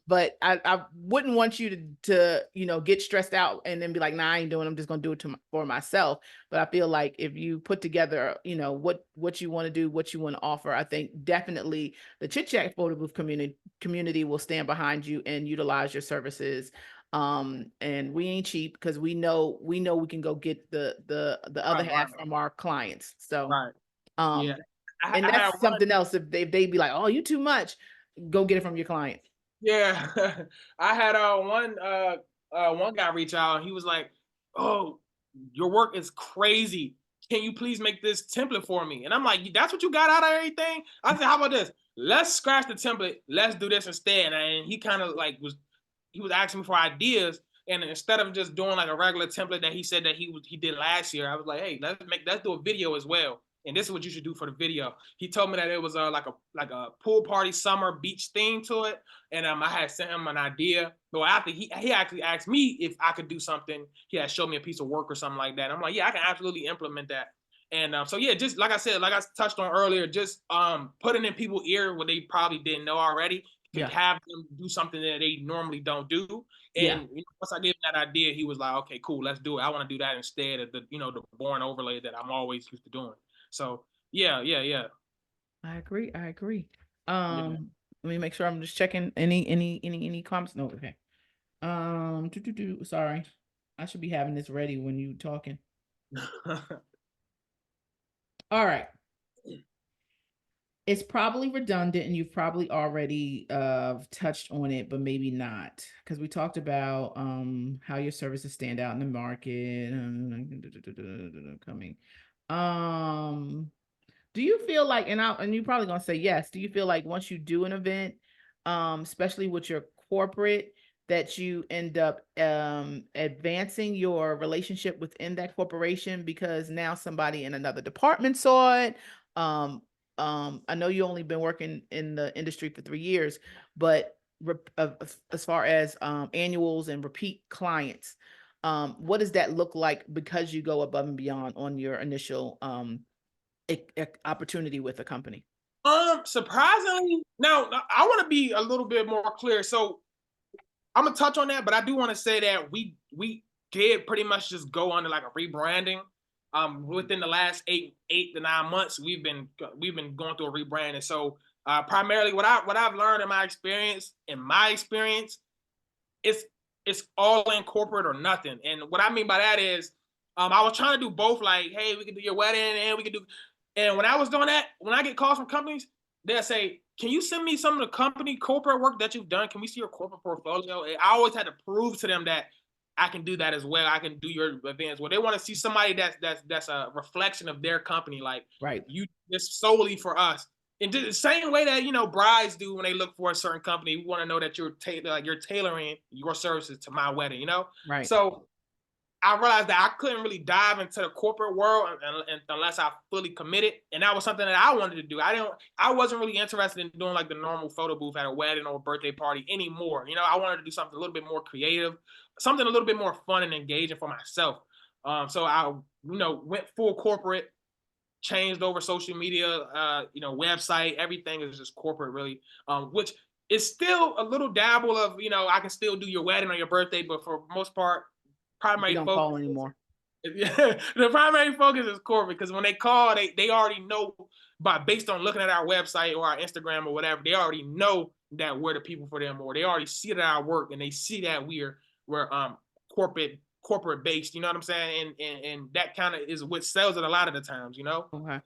But I wouldn't want you to get stressed out and then be like, nah, I ain't doing. I'm just gonna do it for myself. But I feel like if you put together, what you want to do, what you want to offer, I think definitely the Chit Chat Photo Booth community will stand behind you and utilize your services. And we ain't cheap because we can go get the other Right, right, half from our clients. So right. Yeah. um I, and I had that's one. something else. If they be like, "Oh, you too much," go get it from your client. Yeah. I had one guy reach out and he was like, "Oh, your work is crazy. Can you please make this template for me?" And I'm like, "That's what you got out of everything?" I said, "How about this? Let's scratch the template. Let's do this instead." And he kind of like he was asking me for ideas. And instead of just doing like a regular template that he said that he did last year, I was like, "Hey, let's do a video as well. And this is what you should do for the video." He told me that it was like a pool party summer beach theme to it, and I had sent him an idea. But after he actually asked me if I could do something, he had showed me a piece of work or something like that. I'm like, "Yeah, I can absolutely implement that." And so yeah, just like I said, like I touched on earlier, just putting in people's ear what they probably didn't know already can Yeah. have them do something that they normally don't do. Yeah. And once I gave him that idea, he was like, "Okay, cool, let's do it. I want to do that instead of the boring overlay that I'm always used to doing." So yeah, yeah, yeah, I agree. I agree. yeah. Let me make sure I'm just checking any comments. No, okay. Sorry, I should be having this ready when you talking. All right. It's probably redundant and you've probably already touched on it, but maybe not, because we talked about how your services stand out in the market. Coming. Do you feel like, and you're probably gonna say yes, do you feel like once you do an event, especially with your corporate, that you end up advancing your relationship within that corporation because now somebody in another department saw it? I know you only been working in the industry for 3 years, but as far as annuals and repeat clients, what does that look like because you go above and beyond on your initial opportunity with a company? Surprisingly, now I want to be a little bit more clear. So I'm gonna touch on that, but I do want to say that we did pretty much just go under like a rebranding. Within the last 8 to 9 months, we've been going through a rebranding. So primarily, what I've learned in my experience, it's all in corporate or nothing. And what I mean by that is, I was trying to do both. Like, hey, we can do your wedding, and we can do. And when I was doing that, when I get calls from companies, they'll say, "Can you send me some of the company corporate work that you've done? Can we see your corporate portfolio?" And I always had to prove to them that I can do that as well. I can do your events. Well, they want to see somebody that's a reflection of their company. Like, Right. you just solely for us. In the same way that brides do when they look for a certain company, we want to know that you're tailoring your services to my wedding. Right. So I realized that I couldn't really dive into the corporate world unless I fully committed, and that was something that I wanted to do. I wasn't really interested in doing like the normal photo booth at a wedding or a birthday party anymore. I wanted to do something a little bit more creative, something a little bit more fun and engaging for myself. So I went full corporate, changed over social media, website, everything is just corporate really, which is still a little dabble of, I can still do your wedding or your birthday, but for the most part, We primary don't focus call anymore. the primary focus is corporate, because when they call, they already know, based on looking at our website or our Instagram or whatever, they already know that we're the people for them, or they already see that our work and they see that we're corporate based, you know what I'm saying? And that kind of is what sells it a lot of the times. Okay.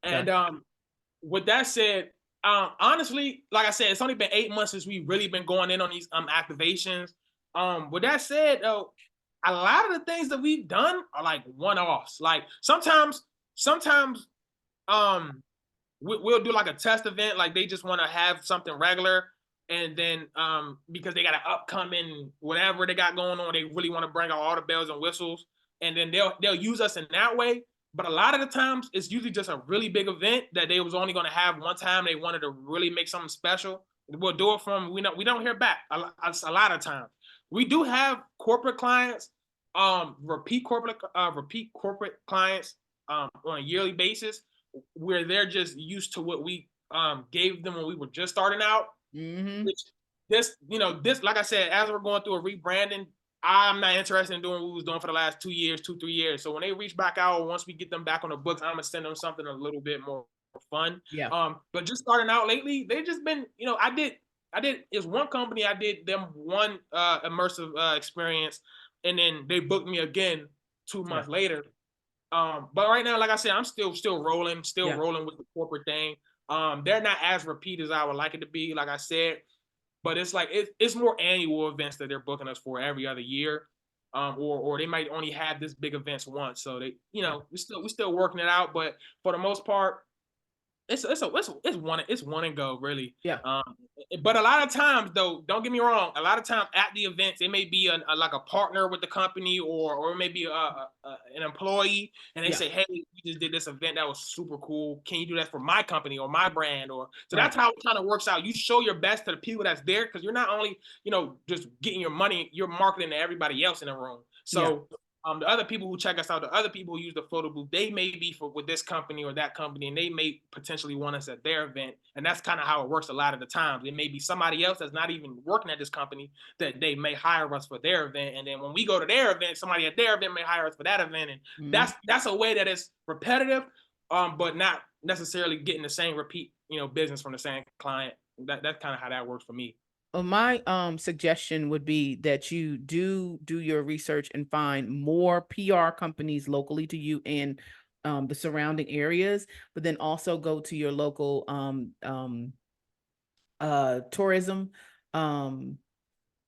And with that said, honestly, like I said, it's only been 8 months since we've really been going in on these activations. With that said, though, a lot of the things that we've done are like one-offs. Like sometimes we'll do like a test event, like they just want to have something regular, and then because they got an upcoming whatever they got going on, they really want to bring out all the bells and whistles, and then they'll use us in that way. But a lot of the times it's usually just a really big event that they was only going to have one time. They wanted to really make something special. We'll do it from, we don't hear back a lot of times. We do have corporate clients, repeat corporate clients on a yearly basis, where they're just used to what we gave them when we were just starting out. Mm-hmm. Which this, like I said, as we're going through a rebranding, I'm not interested in doing what we was doing for the last 2 years. So when they reach back out, once we get them back on the books, I'm gonna send them something a little bit more fun. Yeah. But just starting out lately, they've just been, I did is one company, I did them one immersive experience, and then they booked me again 2 months later. But right now, like I said, I'm still rolling with the corporate thing. They're not as repeat as I would like it to be, like I said, but it's like it's more annual events that they're booking us for every other year. Or they might only have this big events once. So they, we're still working it out, but for the most part, it's one and go really. Yeah. But a lot of times though, don't get me wrong, a lot of times at the events it may be like a partner with the company, or it may be an employee, and they say, hey, we just did this event that was super cool, can you do that for my company or my brand? Or so that's how it kind of works out. You show your best to the people that's there, because you're not only just getting your money, you're marketing to everybody else in the room. So the other people who check us out, the other people who use the photo booth, they may be with this company or that company, and they may potentially want us at their event. And that's kind of how it works a lot of the times. It may be somebody else that's not even working at this company that they may hire us for their event. And then when we go to their event, somebody at their event may hire us for that event. And that's a way that is repetitive, but not necessarily getting the same repeat, business from the same client. That's kind of how that works for me. my suggestion would be that you do your research and find more PR companies locally to you in the surrounding areas, but then also go to your local tourism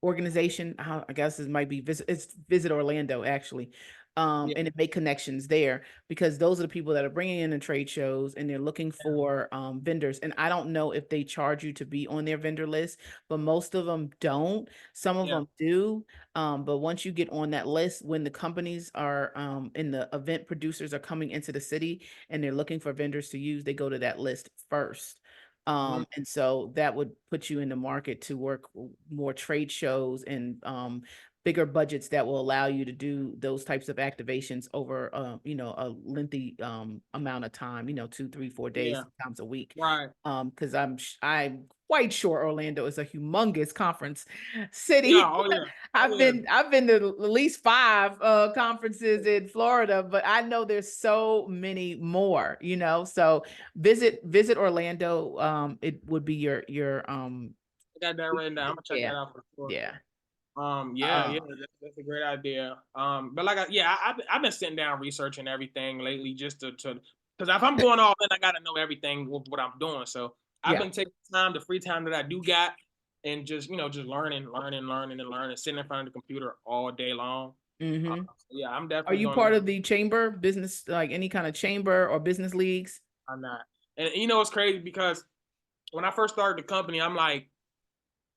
organization. I guess it might be Visit Orlando actually. Yeah, And it make connections there, because those are the people that are bringing in the trade shows and they're looking for vendors. And I don't know if they charge you to be on their vendor list, but most of them don't. Some of yeah, them do. But once you get on that list, when the companies are and the event producers are coming into the city and they're looking for vendors to use, they go to that list first. mhm, And so that would put you in the market to work more trade shows and bigger budgets that will allow you to do those types of activations over a lengthy amount of time, 2, 3, 4 days, yeah, sometimes a week. right. Because I'm quite sure Orlando is a humongous conference Yeah, city. oh yeah, oh I've yeah. been to at least 5 conferences in Florida, but I know there's so many more, so visit Orlando. It would be your I got that written down. I'm gonna check yeah, that out for sure. yeah. Yeah, yeah, that's a great idea. But like, I've been sitting down researching everything lately just to, because if I'm going all in, I gotta know everything with what I'm doing. So I've Yeah. been taking time, the free time that I do got, and just learning, sitting in front of the computer all day long. Hmm. Yeah, I'm Are definitely you gonna. part of the chamber business, like any kind of chamber or business leagues? I'm not, and it's crazy because when I first started the company, I'm like,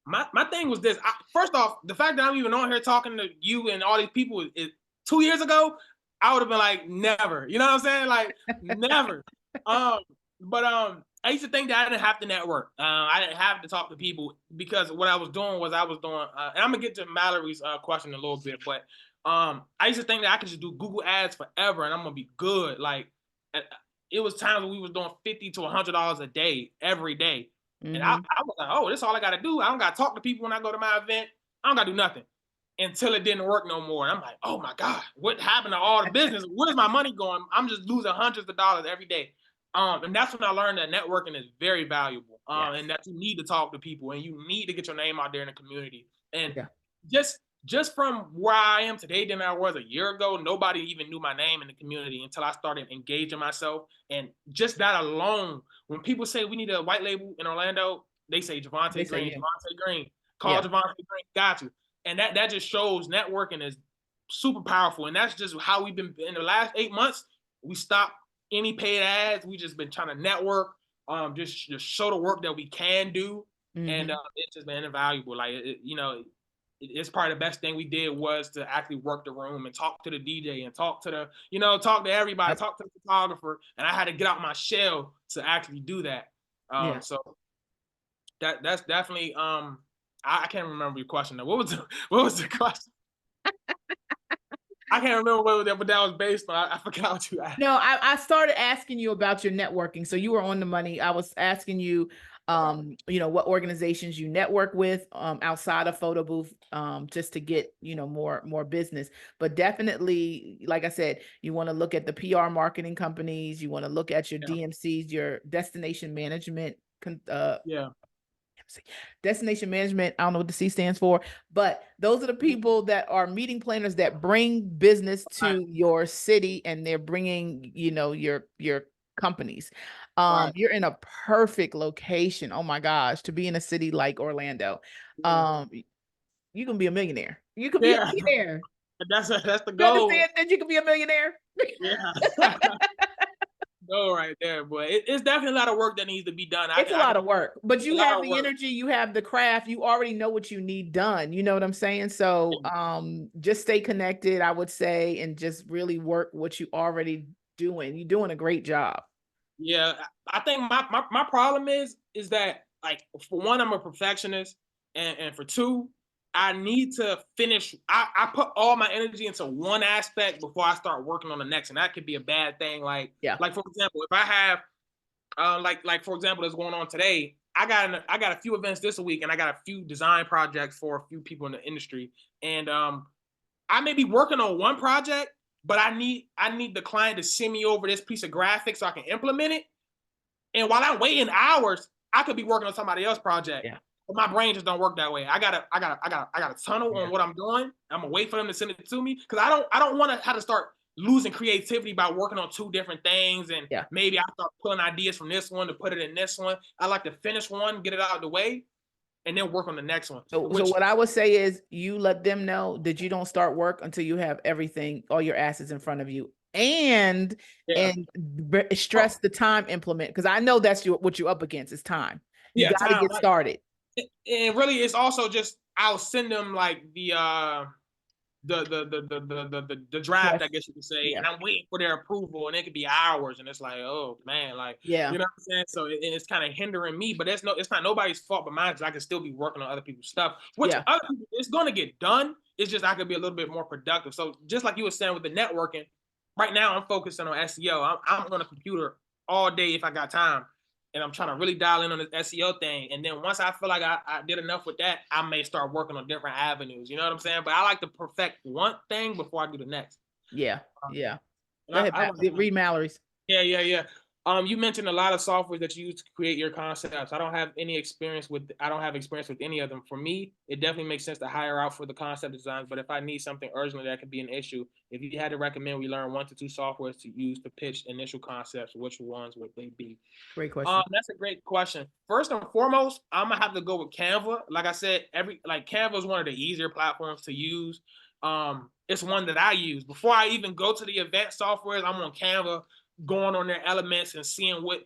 my thing was this. First off, the fact that I'm even on here talking to you and all these people is 2 years ago, I would have been like, never. You know what I'm saying? Like, never. Um, but I used to think that I didn't have to network. I didn't have to talk to people because what I was doing was and I'm gonna get to Mallory's question in a little bit, but I used to think that I could just do Google Ads forever and I'm gonna be good. Like, it was times when we was doing $50 to $100 a day every day. And I Hmm. was like, oh, this is all I got to do. I don't got to talk to people when I go to my event. I don't got to do nothing until it didn't work no more. And I'm like, oh my God, what happened to all the business? Where's my money going? I'm just losing hundreds of dollars every day. And that's when I learned that networking is very valuable. Yes. And that you need to talk to people and you need to get your name out there in the community. And Yeah. just from where I am today than I was a year ago, nobody even knew my name in the community until I started engaging myself. And just that alone, when people say we need a white label in Orlando, they say They Javonte say, Green, yeah. Javonte Green, call Yeah. Javonte Green, got you. And that just shows networking is super powerful. And that's just how we've been in the last 8 months. We stopped any paid ads. We just been trying to network, just show the work that we can do. And Hmm. it's just been invaluable. Like, it's probably the best thing we did was to actually work the room and talk to the DJ and talk to talk to everybody, Yep. talk to the photographer. And I had to get out my shell to actually do that. Yeah. So that's definitely I can't remember your question though. What was the question? I can't remember what that was based on. I forgot what you asked. No, I started asking you about your networking. So you were on the money. I was asking you, Okay. what organizations you network with outside of photo booth, just to get, more business. But definitely, like I said, you want to look at the PR marketing companies, you want to look at your Yeah. DMCs, your destination management Yeah. destination management. I don't know what the C stands for, but those are the Mhm. people that are meeting planners that bring business Right. to your city, and they're bringing, your companies. Right. You're in a perfect location. Oh my gosh, to be in a city like Orlando. Yeah. Um, you can be a millionaire. You could be a Yeah. millionaire. That's the You goal. understand that you can be a millionaire? Yeah. Goal right there, but it's definitely a lot of work that needs to be done. It's a I can lot of work, but a you lot have of the work. energy, you have the craft, you already know what you need done. You know what I'm saying? So, just stay connected, I would say, and just really work what you already doing. You're doing a great job. Yeah, I think my problem is that, like, for one, I'm a perfectionist, and for two, I need to finish. I put all my energy into one aspect before I start working on the next, and that could be a bad thing. Yeah. Like for example, if I have like for example, that's going on today. I got a few events this week, and I got a few design projects for a few people in the industry, and I may be working on one project, but I need the client to send me over this piece of graphics so I can implement it. And while I'm waiting hours, I could be working on somebody else's project. Yeah. But my brain just don't work that way. I gotta tunnel Yeah. on what I'm doing. I'm gonna wait for them to send it to me because I don't want to have to start losing creativity by working on two different things, and Yeah. maybe I start pulling ideas from this one to put it in this one. I like to finish one, get it out of the way, and then work on the next one. So Which what I would say is you let them know that you don't start work until you have everything, all your assets in front of you, and yeah, stress the time implement, because I know that's what you're up against is time. You yeah, got to time. get started. And really, it's also just I'll send them like the draft, I Yes. guess you could say, Yeah. and I'm waiting for their approval, and it could be hours, and it's like, oh man, like Yeah. you know what I'm saying. So it's kind of hindering me, but it's not nobody's fault but mine because I can still be working on other people's stuff, which Yeah. other people, it's gonna get done. It's just I could be a little bit more productive. So just like you were saying with the networking, right now I'm focusing on SEO. I'm on a computer all day if I got time. And I'm trying to really dial in on this SEO thing. And then once I feel like I did enough with that, I may start working on different avenues. You know what I'm saying? But I like to perfect one thing before I do the next. Yeah. Um, Yeah. and Go ahead, I read Mallory's. yeah, yeah, yeah. You mentioned a lot of software that you use to create your concepts. I don't have experience with any of them. For me, it definitely makes sense to hire out for the concept designs. But if I need something urgently, that could be an issue. If you had to recommend we learn 1 to 2 softwares to use to pitch initial concepts, which ones would they be? Great question. That's a great question. First and foremost, I'm gonna have to go with Canva. Like I said, Canva is one of the easier platforms to use. It's one that I use before I even go to the advanced softwares. I'm on Canva, going on their elements and seeing what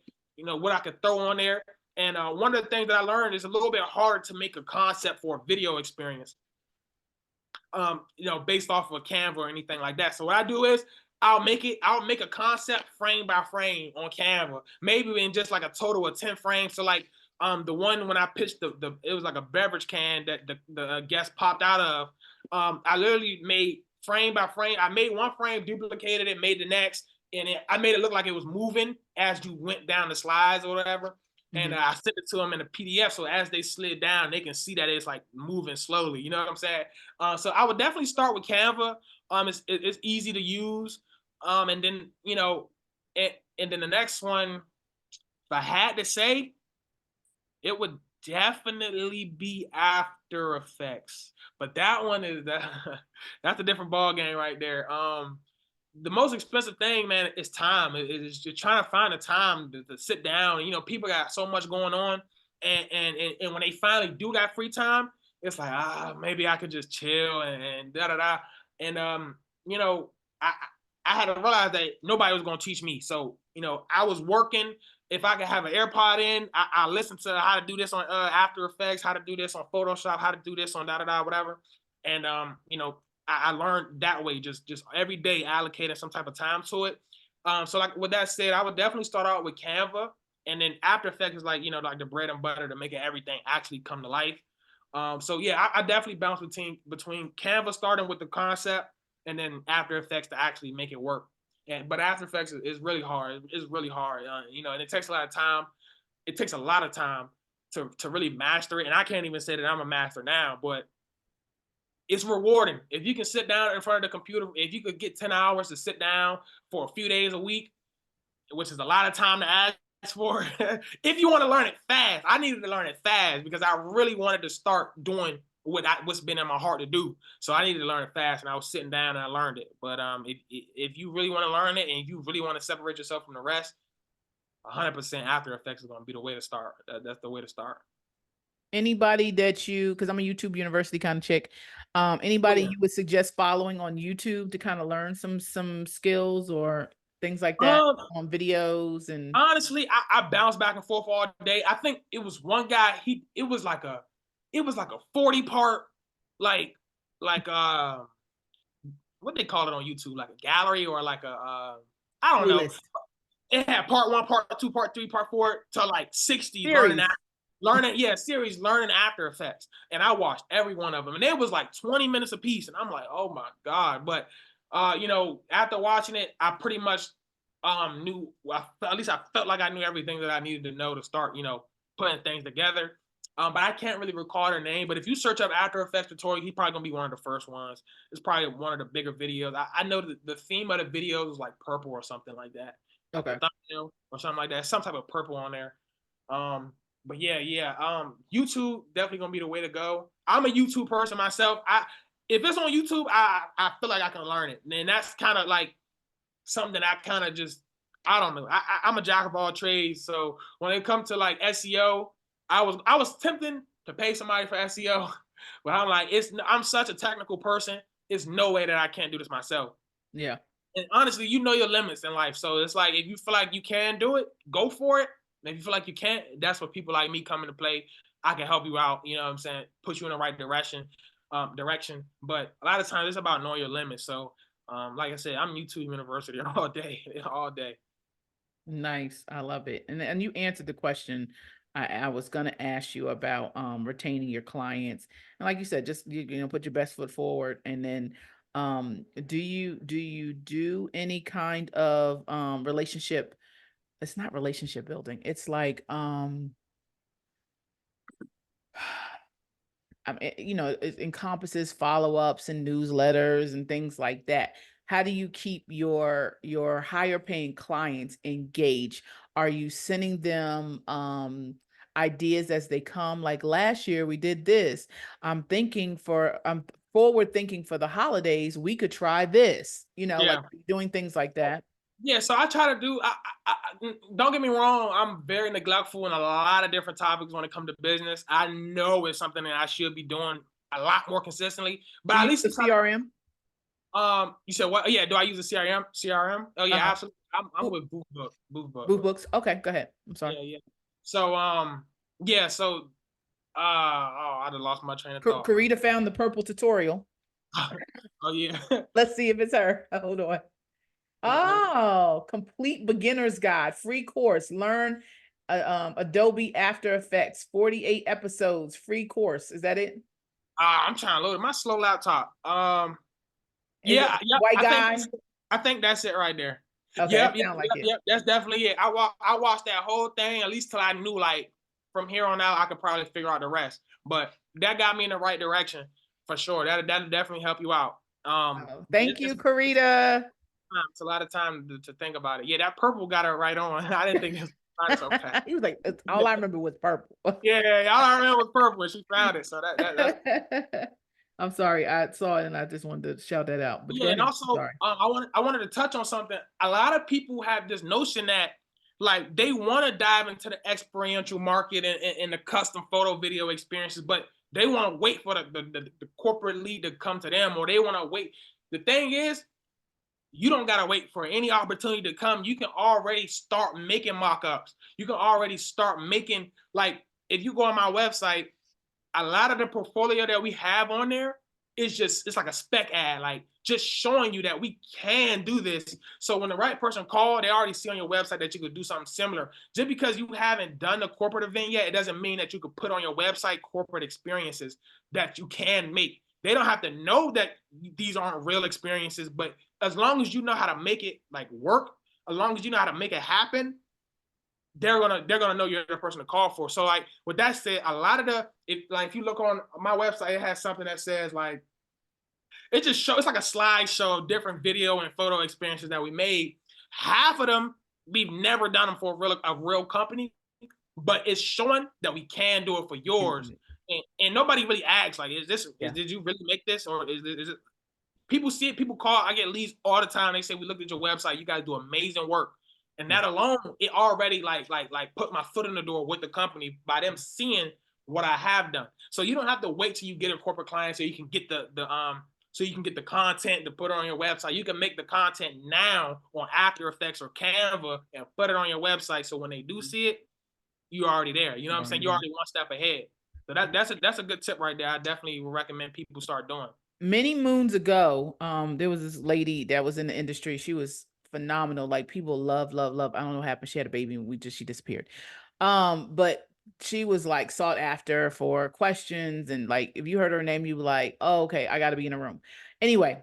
I could throw on there. And one of the things that I learned is a little bit hard to make a concept for a video experience. Based off of a Canva or anything like that. So what I do is I'll make a concept frame by frame on Canva, maybe in just like a total of 10 frames. So like the one when I pitched it was like a beverage can that the guest popped out of. I literally made frame by frame. I made one frame, duplicated it, made the next, and I made it look like it was moving as you went down the slides or whatever. And I sent it to them in a PDF, so as they slid down, they can see that it's like moving slowly. You know what I'm saying? So I would definitely start with Canva. It's easy to use. And then and then the next one, if I had to say, it would definitely be After Effects. But that one is that's a different ball game right there. The most expensive thing, man, is time. It's just trying to find the time to sit down. People got so much going on, and when they finally do got free time, it's like maybe I could just chill and da da da. And you know, I I had to realize that nobody was gonna teach me. So I was working. If I could have an AirPod in, I listen to how to do this on After Effects, how to do this on Photoshop, how to do this on da da da whatever. And I learned that way, just every day allocating some type of time to it. So like with that said, I would definitely start out with Canva, and then After Effects is like like the bread and butter to making everything actually come to life. So yeah, I definitely bounce between Canva starting with the concept, and then After Effects to actually make it work. But After Effects is really hard. It's really hard, and it takes a lot of time. It takes a lot of time to really master it. And I can't even say that I'm a master now, but it's rewarding. If you can sit down in front of the computer, if you could get 10 hours to sit down for a few days a week, which is a lot of time to ask for, if you want to learn it fast. I needed to learn it fast because I really wanted to start doing what's been in my heart to do. So I needed to learn it fast, and I was sitting down and I learned it. But if you really want to learn it and you really want to separate yourself from the rest, 100% After Effects is going to be the way to start. That's the way to start. Anybody that because I'm a YouTube University kind of chick. Oh Anybody yeah. you would suggest following on YouTube to kind of learn some skills or things like that Um, on videos and Honestly, I bounce back and forth all day. I think it was one guy. It was like a 40 part, like like what they call it on YouTube, like a gallery or like I don't know. playlist It had part 1, part 2, part 3, part 4 to like 60 series? series learning After Effects, and I watched every one of them, and it was like 20 minutes a piece, and I'm like, oh my god. But after watching it, I pretty much knew, at least I felt like I knew everything that I needed to know to start putting things together. But I can't really recall their name. But if you search up After Effects tutorial, he's probably gonna be one of the first ones. It's probably one of the bigger videos. I know the theme of the videos is like purple or something like that, like the Okay. thumbnail or something like that. Some type of purple on there. But yeah. YouTube definitely gonna be the way to go. I'm a YouTube person myself. If it's on YouTube, I feel like I can learn it. And that's kind of like something that I kind of just, I don't know. I'm a jack of all trades. So when it comes to like SEO, I was tempting to pay somebody for SEO, but I'm like, I'm such a technical person. It's no way that I can't do this myself. Yeah. And honestly, you know your limits in life. So it's like if you feel like you can do it, go for it. And if you feel like you can't, that's where people like me come into play. I can help you out. You know what I'm saying? Push you in the right direction. But a lot of times it's about knowing your limits. So like I said, I'm YouTube University all day, all day. Nice. I love it. And you answered the question I was gonna ask you about retaining your clients. And like you said, just you know, put your best foot forward. And then do you do any kind of relationship? It's not relationship building. It's like I mean, you know, it encompasses follow-ups and newsletters and things like that. How do you keep your higher paying clients engaged? Are you sending them ideas as they come? Like last year we did this. I'm forward thinking for the holidays, we could try this, you know, like Yeah. doing things like that. Yeah, so I try to do. Don't get me wrong. I'm very neglectful in a lot of different topics when it comes to business. I know it's something that I should be doing a lot more consistently. But Do you at use least the CRM? you said what? Yeah, do I use a CRM? CRM? Oh yeah, Uh-huh. absolutely. I'm with Boothbook. Boothbook. Boo books. Okay, go ahead. I'm sorry. Yeah. So yeah. So oh, I just lost my train of thought. Karita found the purple tutorial. Oh yeah. Let's see if it's her. Hold on. Mhm. Oh, complete beginner's guide, free course. Learn Adobe After Effects, 48 episodes, free course. Is that it? I'm trying to load my slow laptop. Is it Yeah. white I think guy? I think that's it right there. Okay, it sounds like it. Yep. That's definitely it. I watched that whole thing at least till I knew like from here on out I could probably figure out the rest. But that got me in the right direction for sure. That'll definitely help you out. Oh, thank It's you, Karita. it's a lot of time to think about it. Yeah, that purple got it right on. I didn't think it was so fast. He was like, all I remember was purple. Yeah, all I remember was purple and she found it. So that's I'm sorry, I saw it and I just wanted to shout that out. But go yeah, and ahead. also Sorry. I wanted to touch on something. A lot of people have this notion that like they want to dive into the experiential market and the custom photo video experiences, but they want to wait for the corporate lead to come to them, or they want to wait. The thing is, you don't gotta wait for any opportunity to come. You can already start making mock-ups. You can already start making like if you go on my website, a lot of the portfolio that we have on there is just it's like a spec ad, like just showing you that we can do this. So when the right person call, they already see on your website that you could do something similar. Just because you haven't done a corporate event yet, it doesn't mean that you could put on your website corporate experiences that you can make. They don't have to know that these aren't real experiences, but as long as you know how to make it like work, as long as you know how to make it happen, they're gonna know you're the person to call for. So like with that said, a lot of if you look on my website, it has something that says like it's like a slideshow of different video and photo experiences that we made. Half of them we've never done them for a real company, but it's showing that we can do it for yours. And nobody really asks like, Yeah. did you really make this or is it? People see it. People call. I get leads all the time. They say we looked at your website. You guys do amazing work, and that alone, it already like put my foot in the door with the company by them seeing what I have done. So you don't have to wait till you get a corporate client so you can get the content to put on your website. You can make the content now on After Effects or Canva and put it on your website. So when they do see it, you're already there. You know what I'm saying? You're already one step ahead. So that's a good tip right there. I definitely would recommend people start doing. Many moons ago, there was this lady that was in the industry. She was phenomenal. Like people love. I don't know what happened. She had a baby and she disappeared. But she was like sought after for questions and like if you heard her name, you were like, oh, okay, I gotta be in a room. Anyway,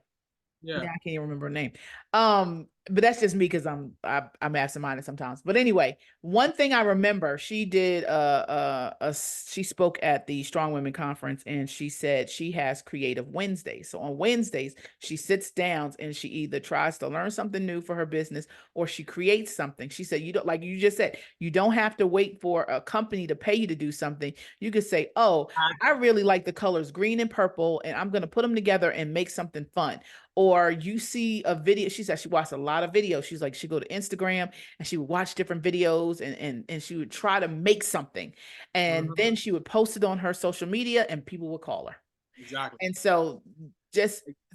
Yeah. yeah, I can't even remember her name. but that's just me because I'm absent-minded sometimes. But anyway, one thing I remember, she did she spoke at the Strong Women Conference, and she said she has Creative Wednesdays. So on Wednesdays, she sits down and she either tries to learn something new for her business or she creates something. She said, you don't, like you just said, you don't have to wait for a company to pay you to do something. You could say, oh, I really like the colors green and purple, and I'm going to put them together and make something fun. Or you see a video, she said she watched a lot of videos. She's like, she go to Instagram and she would watch different videos, and she would try to make something. And then she would post it on her social media and people would call her. Exactly. And so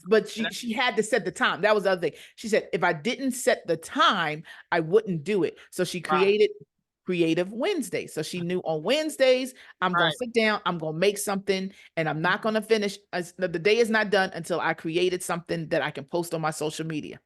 but she had to set the time. That was the other thing. She said, if I didn't set the time, I wouldn't do it. So she created Creative Wednesday. So she knew on Wednesdays, I'm going to sit down, I'm going to make something, and I'm not going to finish. The day is not done until I created something that I can post on my social media.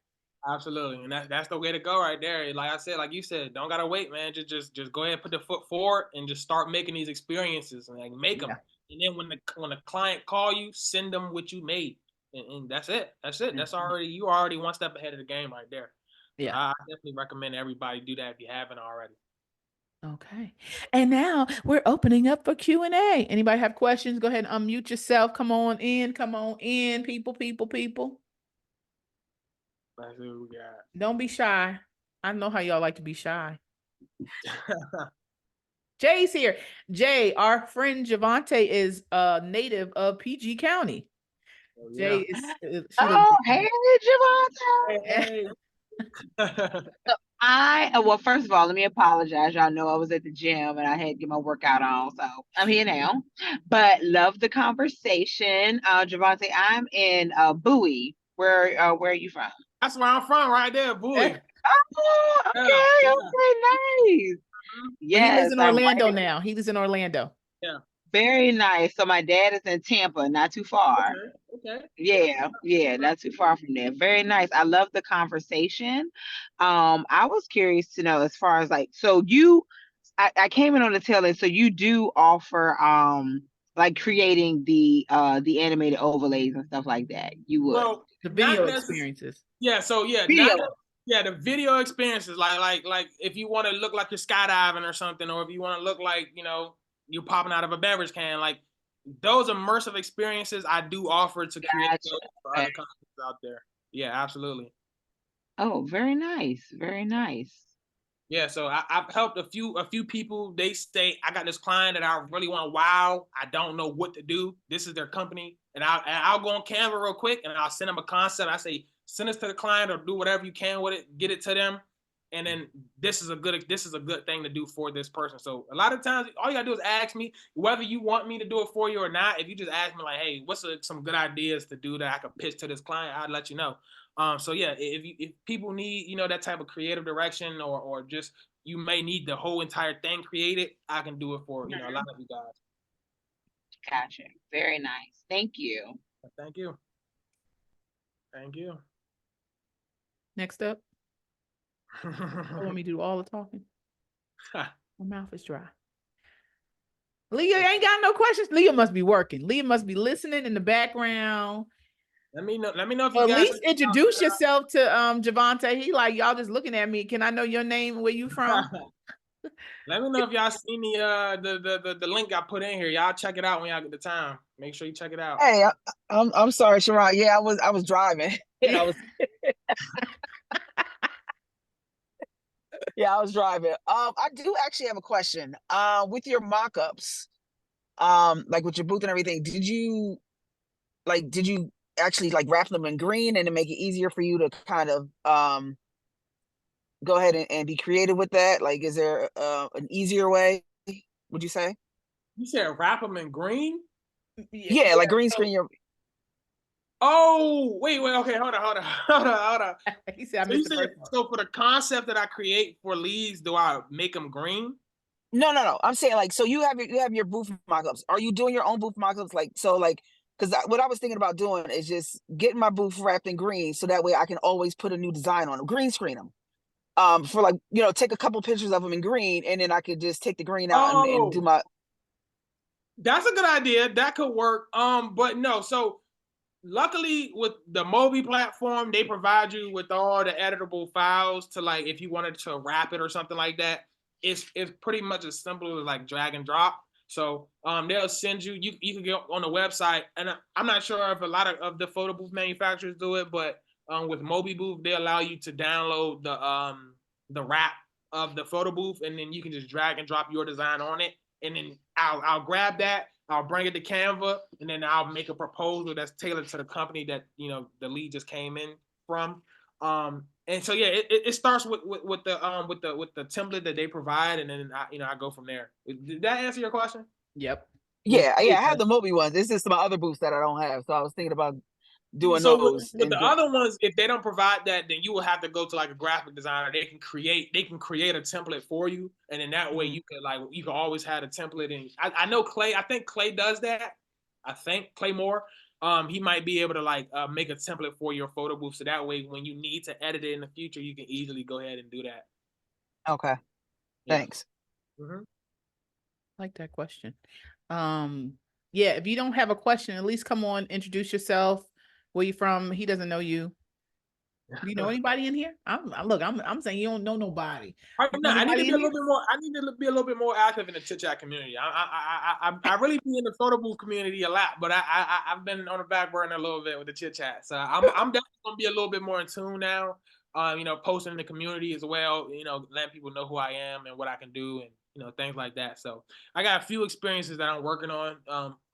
Absolutely. And that's the way to go right there. Like I said, like you said, don't gotta wait, man. Just go ahead and put the foot forward and just start making these experiences and like make them. And then when the client call you, send them what you made. And that's it. That's it. That's already, you already one step ahead of the game right there. So Yeah. I definitely recommend everybody do that if you haven't already. Okay. And now we're opening up for Q&A. Anybody have questions? Go ahead and unmute yourself. Come on in. Come on in, people. Let's see what we got. Don't be shy. I know how y'all like to be shy. Jay's here. Jay, our friend Javonte is a native of PG County. Oh, Jay yeah. is Oh, hey, Javonte. Hey. Well, first of all, let me apologize. Y'all know I was at the gym and I had to get my workout on, so I'm here now. But love the conversation. Javonte, I'm in Bowie. Where are you from? That's where I'm from, right there, Bowie. Oh, okay, nice. Yes, he lives in Orlando now. He lives in Orlando. Yeah. Very nice. So my dad is in Tampa, not too far. Okay. Yeah, not too far from there. Very nice. I love the conversation. I was curious to know as far as like, so I came in on the tail end, so you do offer like creating the animated overlays and stuff like that. You would. Well, the video experiences. Yeah, so yeah, video. The video experiences, like if you want to look like you're skydiving or something, or if you want to look like, you know, you're popping out of a beverage can, like those immersive experiences I do offer to create for other companies out there. Yeah, absolutely. Oh, very nice. Very nice. Yeah, so I've helped a few people. They say, I got this client that I really want to wow. I don't know what to do. This is their company. And I'll go on Canva real quick and I'll send them a concept. I say, send this to the client or do whatever you can with it, get it to them. And then this is a good thing to do for this person. So a lot of times, all you gotta do is ask me whether you want me to do it for you or not. If you just ask me like, hey, what's some good ideas to do that I could pitch to this client, I'd let you know. So yeah, if people need, you know, that type of creative direction or just you may need the whole entire thing created, I can do it for, you know, a lot of you guys. Gotcha. Very nice. Thank you. Thank you. Thank you. Next up. You want me to do all the talking? My mouth is dry. Leah ain't got no questions. Leah must be working. Leah must be listening in the background. Let me know if you guys at least introduce yourself to Javonte. He like, y'all just looking at me. Can I know your name and where you from? Let me know if y'all seen the link I put in here. Y'all check it out when y'all get the time. Make sure you check it out. Hey, I'm sorry, Sharon. Yeah, I was driving. And I was yeah, I was driving. I do actually have a question. With your mock-ups, like with your booth and everything, did you actually like wrap them in green and to make it easier for you to kind of go ahead and be creative with that? Like, is there an easier way, would you say? You said wrap them in green? Yeah, like green screen your. Oh, wait, okay, hold on. He said, I missed the first one. So for the concept that I create for leads, do I make them green? No. I'm saying like, so you have your booth mock-ups. Are you doing your own booth mock-ups? Like, so like, because what I was thinking about doing is just getting my booth wrapped in green, so that way I can always put a new design on them, green screen them. For like, you know, take a couple pictures of them in green, and then I could just take the green out and do my. That's a good idea. That could work. But no. So luckily with the Mobi platform, they provide you with all the editable files to like if you wanted to wrap it or something like that. It's pretty much as simple as like drag and drop. So they'll send you, you can get on the website, and I'm not sure if a lot of the photo booth manufacturers do it, but with Mobi Booth, they allow you to download the wrap of the photo booth, and then you can just drag and drop your design on it, and then I'll grab that, I'll bring it to Canva, and then I'll make a proposal that's tailored to the company that the lead just came in from. And so yeah, it starts with the template that they provide, and then I go from there. Did that answer your question? Yep. Yeah, I have the Mobi ones. It's just my other booths that I don't have. So I was thinking about doing So those. with the other ones, if they don't provide that, then you will have to go to like a graphic designer. They can create a template for you, and then that way you can always have a template. And I know Clay. I think Clay does that. I think Clay Moore. He might be able to make a template for your photo booth, so that way when you need to edit it in the future, you can easily go ahead and do that. Okay. Yeah. Thanks. I like that question. Yeah, if you don't have a question, at least come on, introduce yourself. Where you from? He doesn't know you. Do you know anybody in here? I'm saying you don't know nobody. I need to Anybody be in a here? little bit more. I need to be a little bit more active in the chit chat community. I really be in the photo booth community a lot, but I've been on the back burner a little bit with the chit chat. So I'm definitely gonna be a little bit more in tune now. Posting in the community as well. Letting people know who I am and what I can do, and things like that. So I got a few experiences that I'm working on.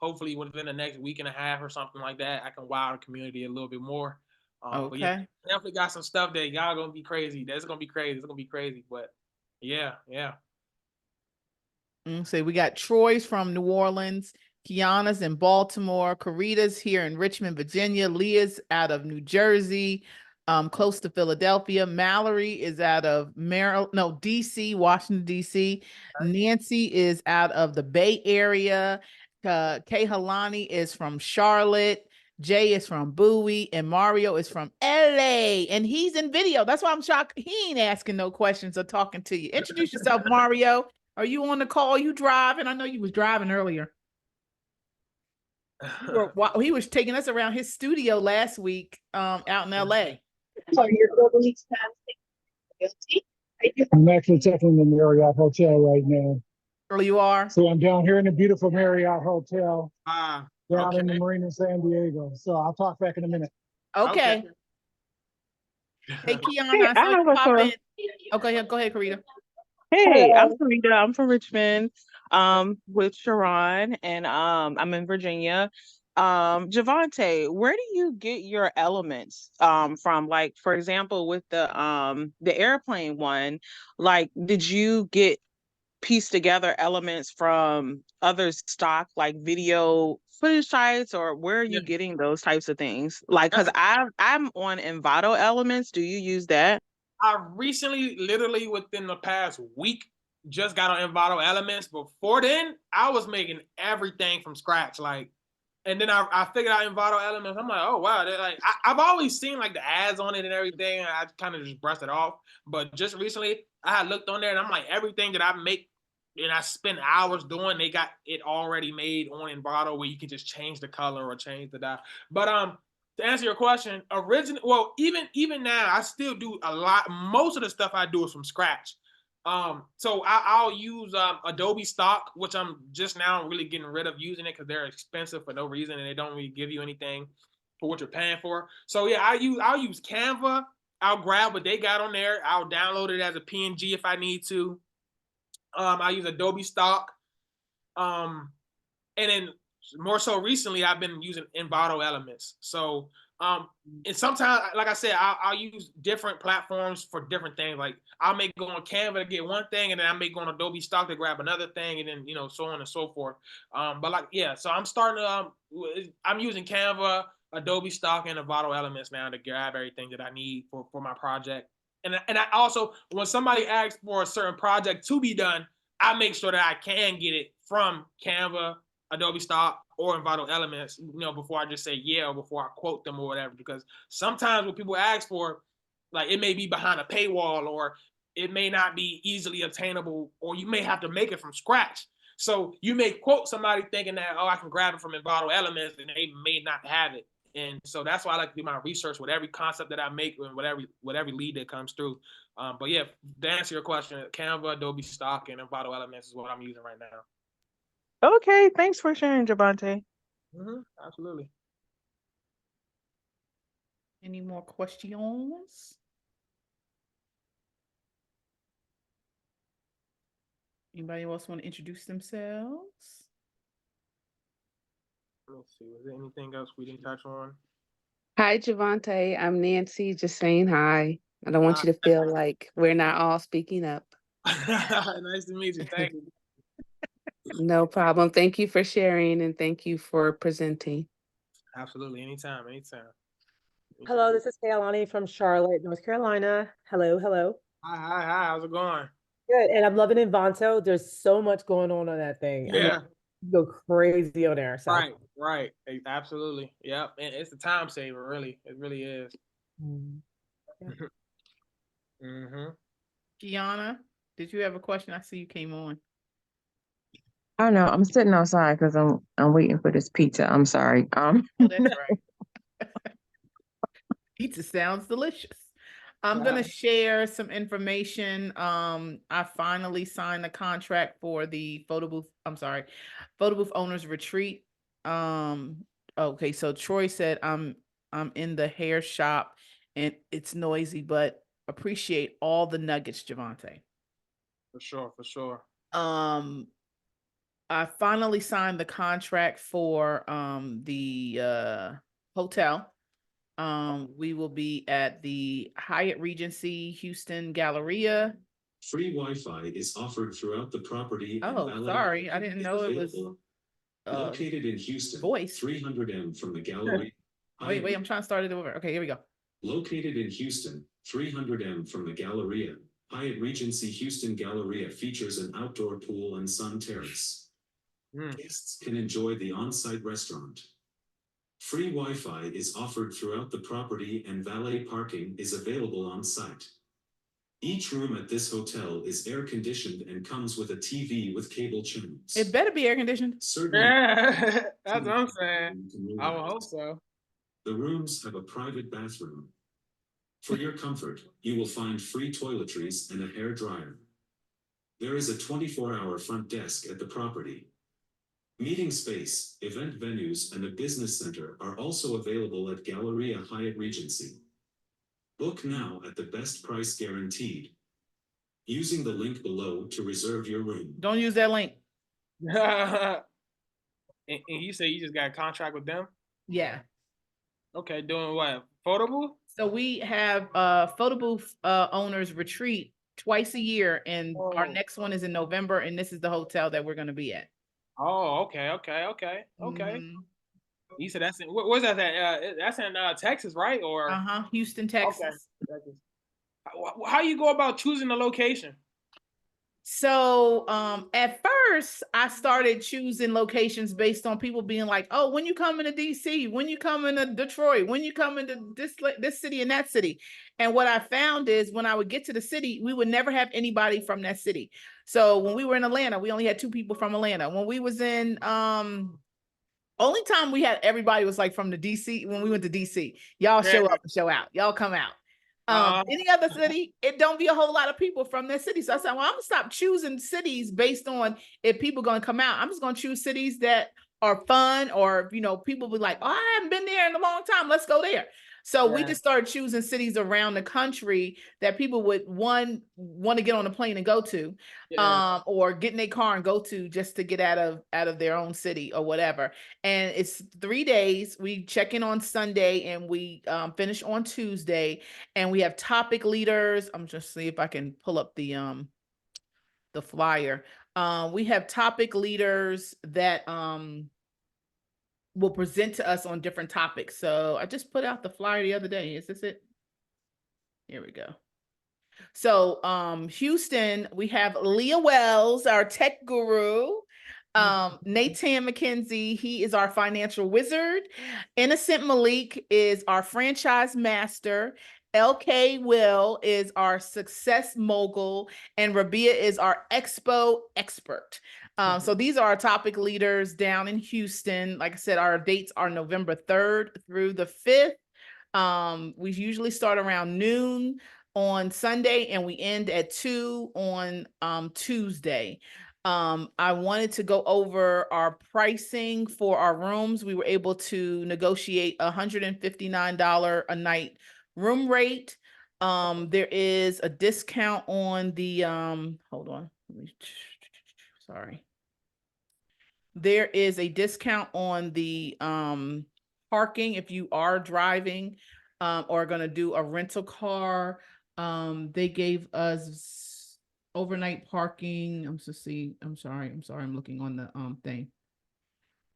Hopefully within the next week and a half or something like that, I can wow the community a little bit more. But yeah, Okay. definitely got some stuff that y'all gonna be crazy. That's gonna be crazy. It's gonna be crazy. But yeah. So we got Troy's from New Orleans, Kiana's in Baltimore, Karita's here in Richmond, Virginia, Leah's out of New Jersey, close to Philadelphia. Mallory is out of DC, Washington, DC. Nancy is out of the Bay Area. Kay Halani is from Charlotte. Jay is from Bowie, and Mario is from LA, and he's in video. That's why I'm shocked he ain't asking no questions or talking to you. Introduce yourself, Mario. Are you on the call? You driving? I know you was driving earlier. He was taking us around his studio last week out in LA. So you're globally I'm actually checking the Marriott Hotel right now. Early you are? So I'm down here in the beautiful Marriott Hotel down Okay. in the Marina, San Diego. So I'll talk back in a minute. Okay. Hey, Kiana, Hey, I saw I have you a pop que- in. Okay, go ahead, Karita. Hey, I'm Hello. Sarita. I'm from Richmond, with Sharon, and I'm in Virginia. Javonte, where do you get your elements from? Like, for example, with the airplane one, like, did you get piece together elements from other stock like video footage sites, or where are Yeah. you getting those types of things? Like, because I'm on Envato Elements. Do you use that? I recently, literally within the past week, just got on Envato Elements. Before then, I was making everything from scratch. And then I figured out Envato Elements. I'm like, oh wow, I've always seen like the ads on it and everything. And I kind of just brushed it off. But just recently, I had looked on there, and I'm like, everything that I make and I spend hours doing, they got it already made on Envato, where you can just change the color or change the dye. But to answer your question, even now, I still do a lot. Most of the stuff I do is from scratch. So I'll use Adobe Stock, which I'm just now really getting rid of using it because they're expensive for no reason and they don't really give you anything for what you're paying for. So yeah, I'll use Canva. I'll grab what they got on there. I'll download it as a PNG if I need to. I use Adobe Stock. And then more so recently, I've been using Envato Elements. So, and sometimes, like I said, I'll use different platforms for different things. Like I may go on Canva to get one thing, and then I may go on Adobe Stock to grab another thing, and then so on and so forth. So I'm starting to. I'm using Canva, Adobe Stock, and Envato Elements now to grab everything that I need for my project. And I also, when somebody asks for a certain project to be done, I make sure that I can get it from Canva, Adobe Stock, or Envato Elements, before I just say yeah, or before I quote them or whatever. Because sometimes when people ask for, like, it may be behind a paywall, or it may not be easily obtainable, or you may have to make it from scratch. So you may quote somebody thinking that, oh, I can grab it from Envato Elements, and they may not have it. And so that's why I like to do my research with every concept that I make and whatever lead that comes through. But yeah, to answer your question, Canva, Adobe Stock, and Envato Elements is what I'm using right now. Okay, thanks for sharing, Javonte. Absolutely. Any more questions? Anybody else want to introduce themselves? Let's see. Was there anything else we didn't touch on? Hi, Javonte. I'm Nancy, just saying hi. I don't want you to feel like we're not all speaking up. Nice to meet you. Thank you. No problem. Thank you for sharing and thank you for presenting. Absolutely. Anytime. Hello, this is Kaylani from Charlotte, North Carolina. Hello, hello. Hi. How's it going? Good, and I'm loving Envato. There's so much going on that thing. I mean, Yeah. you go crazy on there. So. Right. Absolutely. Yep. And it's a time saver, really. It really is. Gianna, did you have a question? I see you came on. I know. I'm sitting outside because I'm waiting for this pizza. I'm sorry. Oh, that's right. Pizza sounds delicious. I'm gonna share some information. I finally signed the contract for the photo booth owners retreat. Okay, so Troy said I'm in the hair shop and it's noisy, but appreciate all the nuggets, Javonte. For sure. I finally signed the contract for the hotel. We will be at the Hyatt Regency Houston Galleria. Free Wi-Fi is offered throughout the property. Oh, sorry, I didn't know it was located in Houston. Voice 300M from the Galleria. Wait, I'm trying to start it over. Okay, here we go. Located in Houston, 300M from the Galleria. Hyatt Regency Houston Galleria features an outdoor pool and sun terrace. Guests can enjoy the on-site restaurant. Free Wi-Fi is offered throughout the property and valet parking is available on site. Each room at this hotel is air-conditioned and comes with a TV with cable channels. It better be air conditioned. Certainly. That's what I'm saying. I will hope so. The rooms have a private bathroom. For your comfort, you will find free toiletries and a hair dryer. There is a 24-hour front desk at the property. Meeting space, event venues, and a business center are also available at Galleria Hyatt Regency. Book now at the best price guaranteed. Using the link below to reserve your room. Don't use that link. And you say you just got a contract with them? Yeah. Okay, doing what? Photo booth? So we have photo booth owners retreat twice a year, and our next one is in November, and this is the hotel that we're going to be at. Oh, okay. You said that's in where's that at? That's in Texas, right? Or Houston, Texas. Okay. How you go about choosing the location? So at first I started choosing locations based on people being like, oh, when you come into DC, when you come into Detroit, when you come into this city and that city. And what I found is when I would get to the city, we would never have anybody from that city. So when we were in Atlanta, we only had 2 people from Atlanta. When we was in only time we had everybody was like from the DC. When we went to DC, y'all show up and show out, y'all come out. Any other city, it don't be a whole lot of people from that city. So I said, well, I'm gonna stop choosing cities based on if people gonna come out. I'm just gonna choose cities that are fun, or people be like, oh, I haven't been there in a long time, let's go there. So we just started choosing cities around the country that people would want to get on a plane and go to, or get in their car and go to just to get out of their own city or whatever. And it's 3 days. We check in on Sunday and we finish on Tuesday. And we have topic leaders. I'm just see if I can pull up the flyer. We have topic leaders that will present to us on different topics. So I just put out the flyer the other day. Is this it? Here we go. So Houston, we have Leah Wells, our tech guru. Nathan McKenzie, he is our financial wizard. Innocent Malik is our franchise master. LK Will is our success mogul, and Rabia is our expo expert. So these are our topic leaders down in Houston. Like I said, our dates are November 3rd through the 5th. We usually start around noon on Sunday and we end at 2 on Tuesday. I wanted to go over our pricing for our rooms. We were able to negotiate $159 a night room rate. There is a discount on the hold on. Sorry. There is a discount on the parking if you are driving or going to do a rental car. They gave us overnight parking. I'm sorry. I'm looking on the thing.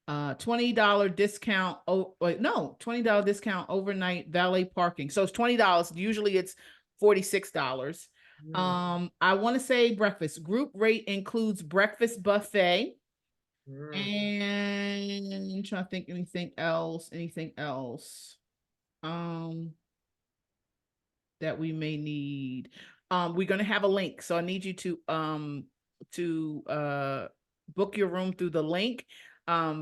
$20 discount. Oh, wait, no, $20 discount overnight valet parking. So it's $20. Usually it's $46. I want to say breakfast. Group rate includes breakfast buffet. And I'm trying to think anything else that we may need. We're going to have a link. So I need you to book your room through the link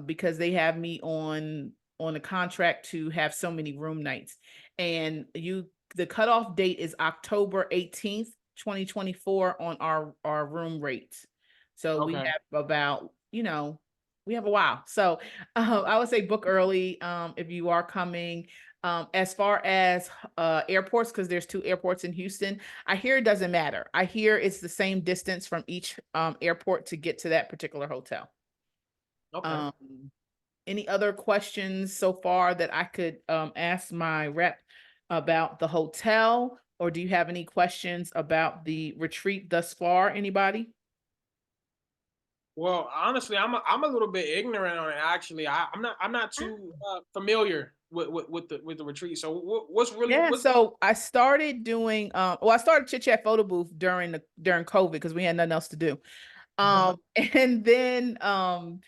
because they have me on a contract to have so many room nights. And the cutoff date is October 18th, 2024 on our room rates. So we have about, we have a while. So I would say book early if you are coming. As far as airports, because there's 2 airports in Houston, I hear it doesn't matter. I hear it's the same distance from each airport to get to that particular hotel. Okay. Any other questions so far that I could ask my rep about the hotel, or do you have any questions about the retreat thus far? Anybody? Well, honestly, I'm a little bit ignorant on it. Actually, I'm not too familiar with the retreat. So what's really So I started doing I started Chit Chat Photo Booth during COVID because we had nothing else to do. And then how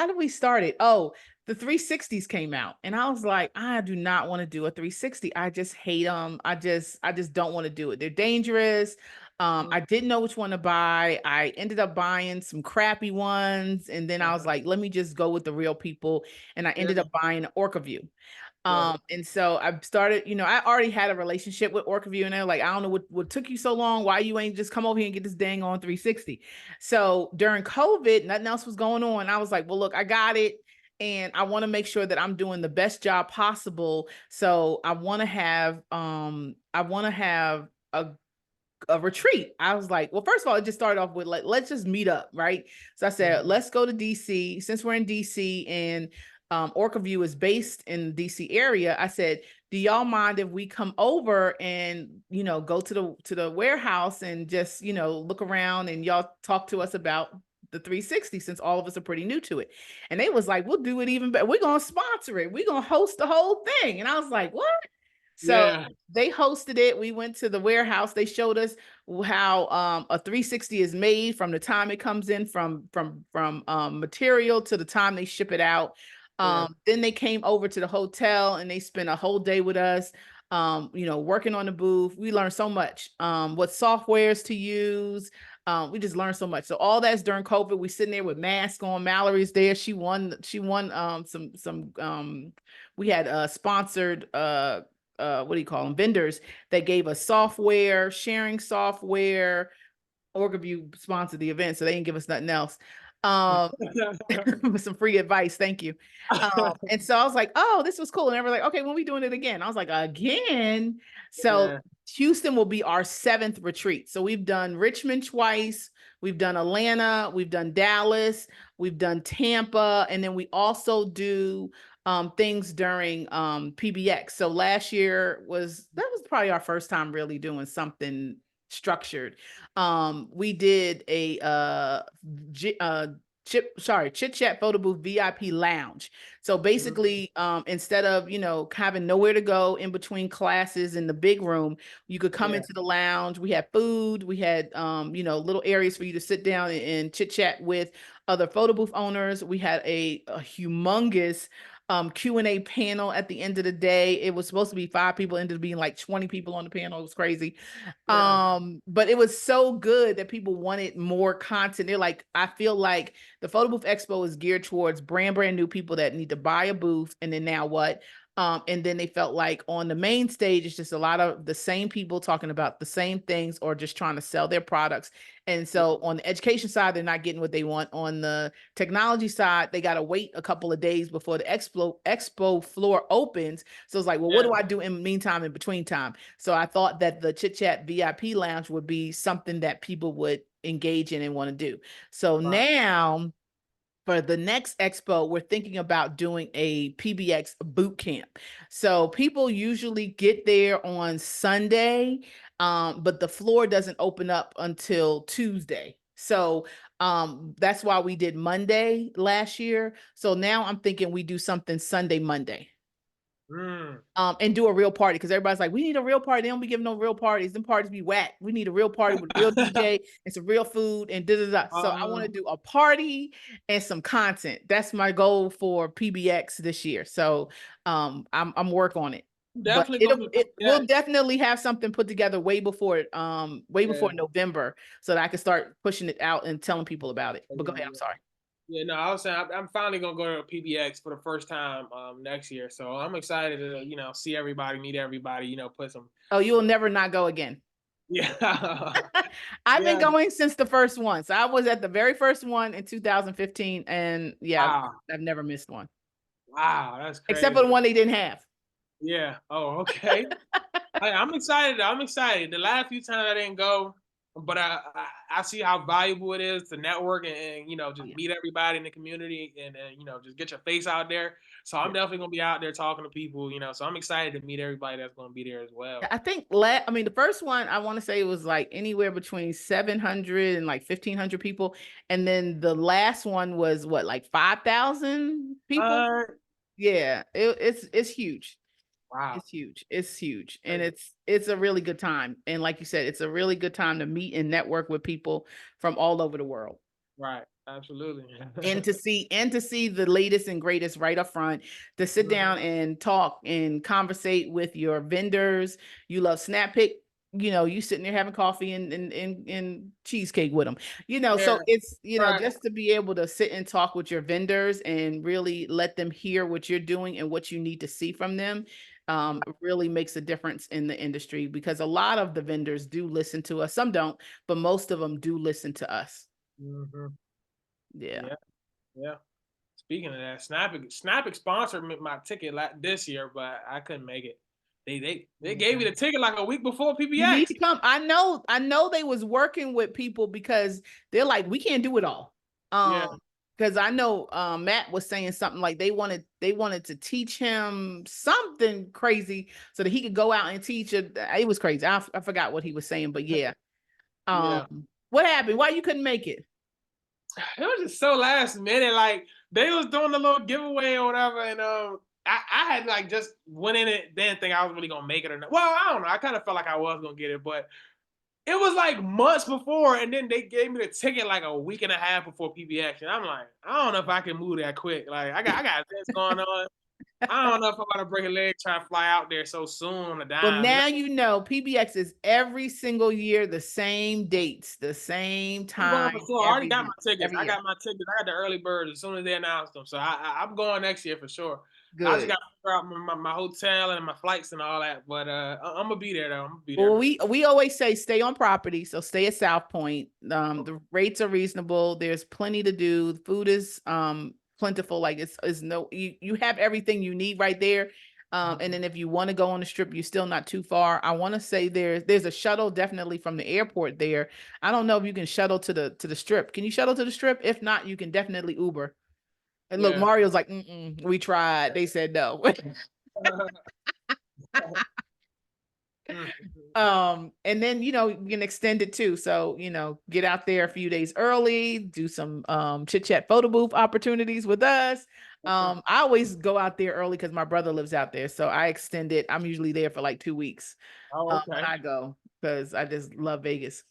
did we start it? Oh, the 360s came out and I was like, I do not want to do a 360. I just hate them. I just don't want to do it. They're dangerous. I didn't know which one to buy. I ended up buying some crappy ones. And then I was like, let me just go with the real people. And I ended up buying an Orca View. And so I started, I already had a relationship with Orca View and they're like, I don't know what took you so long. Why you ain't just come over here and get this dang on 360. So during COVID, nothing else was going on. I was like, well, look, I got it. And I want to make sure that I'm doing the best job possible. So I want to have a retreat. I was like, well, first of all, it just started off with like, let's just meet up, right? So I said, let's go to DC. Since we're in DC and Orca View is based in the DC area, I said, do y'all mind if we come over and, go to the warehouse and just, look around and y'all talk to us about the 360 since all of us are pretty new to it. And they was like, we'll do it even better. We're going to sponsor it. We're going to host the whole thing. And I was like, what? So they hosted it. We went to the warehouse. They showed us how a 360 is made from the time it comes in from material to the time they ship it out. Then they came over to the hotel and they spent a whole day with us, working on the booth. We learned so much, what softwares to use. We just learned so much. So all that's during COVID. We sitting there with masks on. Mallory's there. She won some we had sponsored what do you call them? Vendors that gave us software, sharing software. Orca View sponsored the event, so they didn't give us nothing else. With some free advice, thank you. And so I was like, oh, this was cool. And they were like, okay, when we doing it again? I was like, again? So Houston will be our 7th retreat. So we've done Richmond twice, we've done Atlanta, we've done Dallas, we've done Tampa, and then we also do things during PBX. So last year was probably our first time really doing something structured. We did a Chit Chat Photo Booth VIP lounge. So basically, instead of, having nowhere to go in between classes in the big room, you could come into the lounge. We had food, we had, little areas for you to sit down and chit chat with other photo booth owners. We had a humongous Q&A panel at the end of the day. It was supposed to be 5 people, ended up being like 20 people on the panel. It was crazy. But it was so good that people wanted more content. They're like, I feel like the Photo Booth Expo is geared towards brand new people that need to buy a booth. And then now what? And then they felt like on the main stage, it's just a lot of the same people talking about the same things or just trying to sell their products. And so on the education side, they're not getting what they want. On the technology side, they got to wait a couple of days before the expo floor opens. So it's like, well, what do I do in the meantime, in between time? So I thought that the Chit Chat VIP lounge would be something that people would engage in and want to do. So now for the next expo, we're thinking about doing a PBX boot camp. So people usually get there on Sunday, but the floor doesn't open up until Tuesday. So that's why we did Monday last year. So now I'm thinking we do something Sunday, Monday. And do a real party, because everybody's like, we need a real party. They don't be giving no real parties. Them parties be whack. We need a real party with real DJ and some real food and da. So I want to do a party and some content. That's my goal for PBX this year. So I'm working on it. Definitely We'll definitely have something put together way before November, so that I can start pushing it out and telling people about it. But go ahead, I'm sorry. Yeah, no, I was saying I'm finally gonna go to PBX for the first time next year, so I'm excited to see everybody, meet everybody, put some. Oh, you will never not go again. Yeah, I've been going since the first one. So I was at the very first one in 2015, and I've never missed one. Wow, that's crazy. Except for the one they didn't have. Yeah. Oh, okay. I'm excited. I'm excited. The last few times I didn't go, but I see how valuable it is to network and just meet everybody in the community and just get your face out there. So I'm definitely gonna be out there talking to people. So I'm excited to meet everybody that's gonna be there as well. I think the first one I want to say it was like anywhere between 700 and like 1,500 people, and then the last one was what, like 5,000 people. Yeah, it's huge. Wow. It's huge. It's huge. And it's a really good time. And like you said, it's a really good time to meet and network with people from all over the world. Right. Absolutely. and to see the latest and greatest right up front, to sit down and talk and conversate with your vendors. You love Snap Pick, you sitting there having coffee and cheesecake with them, so it's, just to be able to sit and talk with your vendors and really let them hear what you're doing and what you need to see from them. Really makes a difference in the industry, because a lot of the vendors do listen to us. Some don't, but most of them do listen to us. Yeah. Speaking of that, Snap sponsored my ticket this year, but I couldn't make it. They gave me the ticket like a week before PBX. You need to come. I know they was working with people, because they're like, we can't do it all. Because I know Matt was saying something like they wanted to teach him something crazy so that he could go out and teach it. It was crazy. I forgot what he was saying, but yeah. What happened? Why you couldn't make it? It was just so last minute. Like, they was doing the little giveaway or whatever, and I had like just went in it, didn't think I was really gonna make it or not. Well, I don't know. I kind of felt like I was gonna get it, but it was like months before, and then they gave me the ticket like a week and a half before PBX, and I'm like, I don't know if I can move that quick. Like, I got this going on. I don't know if I'm about to break a leg trying to fly out there so soon on the dime. Well, now PBX is every single year the same dates, the same time. I already got my tickets. I got the early birds as soon as they announced them. So I'm going next year for sure. Good. I just got to figure out my hotel and my flights and all that. But I'm gonna be there though. I'm gonna be there. Well, we always say stay on property, so stay at South Point. The rates are reasonable. There's plenty to do. The food is plentiful. Like you have everything you need right there. And then if you want to go on the strip, you're still not too far. I want to say there's a shuttle definitely from the airport there. I don't know if you can shuttle to the strip. Can you shuttle to the strip? If not, you can definitely Uber. And look, Mario's like, we tried. They said no. And then you can extend it too. So get out there a few days early, do some chit chat photo booth opportunities with us. I always go out there early because my brother lives out there, so I extend it. I'm usually there for like 2 weeks. When I go, because I just love Vegas.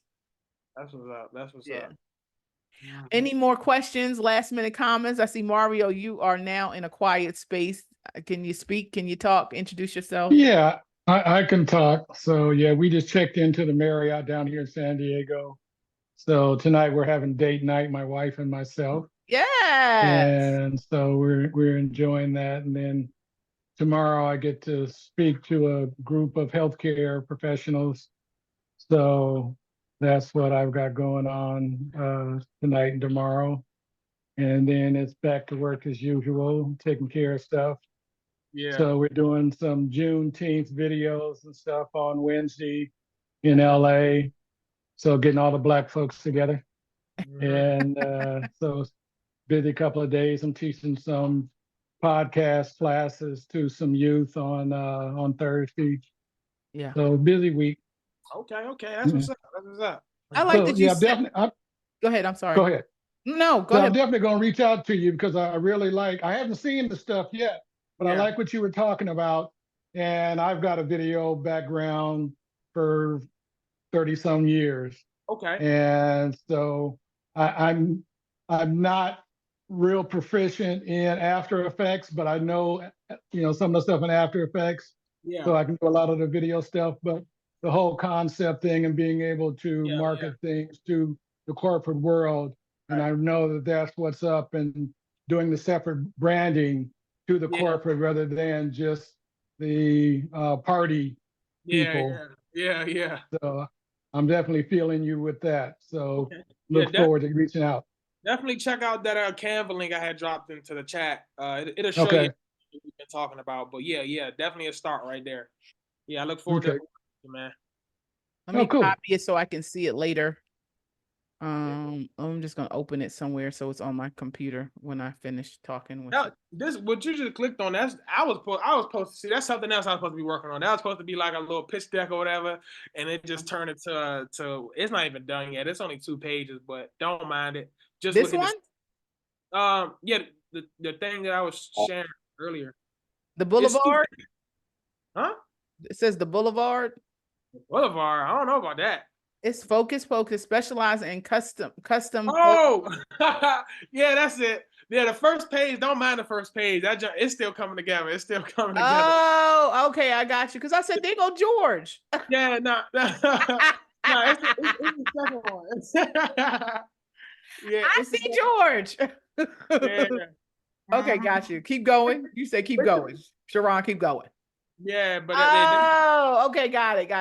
That's what's up. That's what's up. Any more questions, last minute comments? I see Mario, you are now in a quiet space. Can you speak? Can you talk? Introduce yourself. Yeah, I can talk. So yeah, we just checked into the Marriott down here in San Diego. So tonight we're having date night, my wife and myself. Yes. And so we're enjoying that. And then tomorrow I get to speak to a group of healthcare professionals. So that's what I've got going on tonight and tomorrow. And then it's back to work as usual, taking care of stuff. Yeah. So we're doing some Juneteenth videos and stuff on Wednesday in LA. So getting all the Black folks together. And so busy couple of days. I'm teaching some podcast classes to some youth on Thursday. Yeah. So busy week. Okay. That's what's up. That's what's up. I like So that you yeah, said. definitely. Go ahead. I'm sorry. Go ahead. No, go So I'm ahead. definitely going to reach out to you because I really like. I haven't seen the stuff yet, but I Yeah. like what you were talking about, and I've got a video background for 30 some years. Okay. And so I'm not real proficient in After Effects, but I know some of the stuff in After Effects. Yeah. So I can do a lot of the video stuff, but the whole concept thing and being able to market things to the corporate world. And I know that that's what's up, and doing the separate branding to the corporate rather than just the party people. Yeah. So I'm definitely feeling you with that. So look Yeah, forward to reaching out. Definitely check out that Canva link I had dropped into the chat. It'll show Okay. you what we've been talking about. But yeah, definitely a start right there. Yeah, I look forward to it, man. Let me cool. copy it so I can see it later. I'm just gonna open it somewhere so it's on my computer when I finish talking with you. This what you just clicked on. I was supposed to see. That's something else I was supposed to be working on. That was supposed to be like a little pitch deck or whatever, and it just turned into it's not even done yet. It's only 2 pages, but don't mind it. Just this look one. Yeah, the thing that I was sharing earlier. The Boulevard. Huh? It says the Boulevard. Boulevard. I don't know about that. It's Focus Pocus, specializing in custom. Oh, yeah, that's it. Yeah, the first page. Don't mind the first page. It's still coming together. It's still coming together. Oh, okay, I got you. Because I said, "There go George." Yeah, no, it's the second one. Yeah, I see George. Yeah. Okay, got you. Keep going. You say keep going. Sharon, keep going. Yeah, but okay, got it.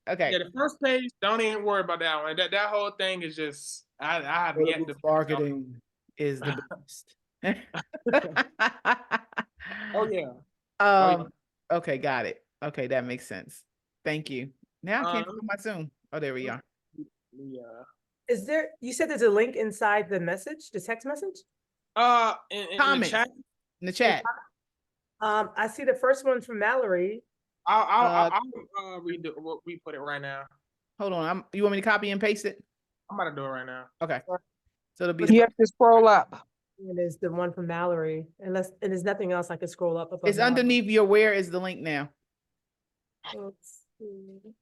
Okay. Yeah, the first page, don't even worry about that one. That whole thing is just I have yet to marketing is the best. Oh yeah. Okay, got it. Okay, that makes sense. Thank you. Now I can't find my Zoom. Oh, there we are. Yeah. Is there? You said there's a link inside the message, the text message. In the chat. In the chat. I see the first one from Mallory. I'll re-put it right now. Hold on. You want me to copy and paste it? I'm about to do it right now. Okay. So it'll be. You have to scroll up. It is the one from Mallory, and there's nothing else I could scroll up. It's underneath your. Where is the link now? Let's see.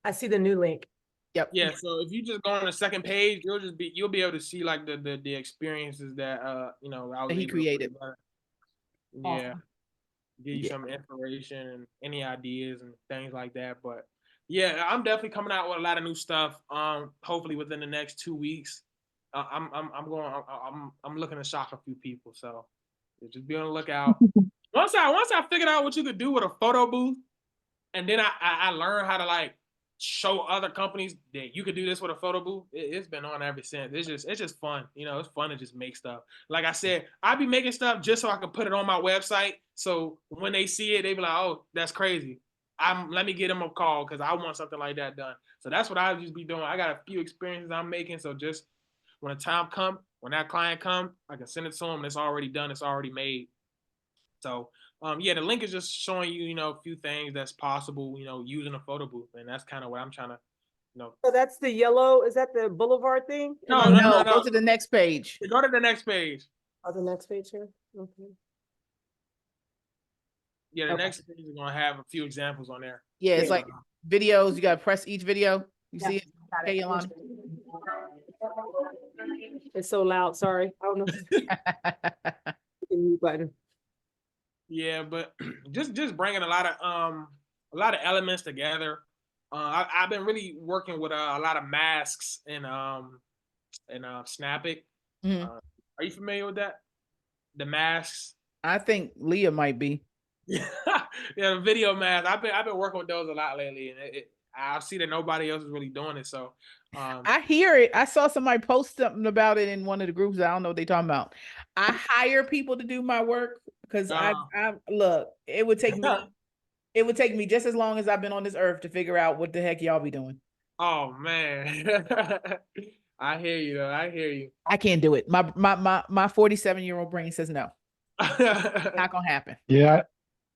I see the new link. Yep. Yeah. So if you just go on the second page, you'll be able to see like the experiences that I was he created. Yeah. Awesome. Give you some inspiration and any ideas and things like that. But yeah, I'm definitely coming out with a lot of new stuff. Hopefully within the next 2 weeks. I'm looking to shock a few people. So just be on the lookout. Once I figured out what you could do with a photo booth, and then I learned how to like show other companies that you could do this with a photo booth. It's been on ever since. It's just fun. It's fun to just make stuff. Like I said, I be making stuff just so I can put it on my website. So when they see it, they be like, "Oh, that's crazy." Let me get them a call because I want something like that done. So that's what I just be doing. I got a few experiences I'm making. So just when the time come, when that client come, I can send it to them. It's already done. It's already made. So yeah, the link is just showing you, a few things that's possible, using a photo booth, and that's kind of what I'm trying to, So that's the yellow. Is that the Boulevard thing? No. Go to the next page. Go to the next page. Oh, the next page here. Okay. Yeah, the next page is gonna have a few examples on there. Yeah, it's like videos. You gotta press each video. You see it? Hey, Yolanda. It's so loud. Sorry, I don't know. The mute button. Yeah, but just bringing a lot of elements together. I've been really working with a lot of masks and Snap It. Mhm. Are you familiar with that? The masks. I think Leah might be. Yeah, yeah, the video mask. I've been working with those a lot lately, and I see that nobody else is really doing it. So, I hear it. I saw somebody post something about it in one of the groups. I don't know what they're talking about. I hire people to do my work because I look, it would take me just as long as I've been on this earth to figure out what the heck y'all be doing. oh man, I hear you though. I hear you. I can't do it. My 47-year-old brain says no. Not gonna happen. Yeah,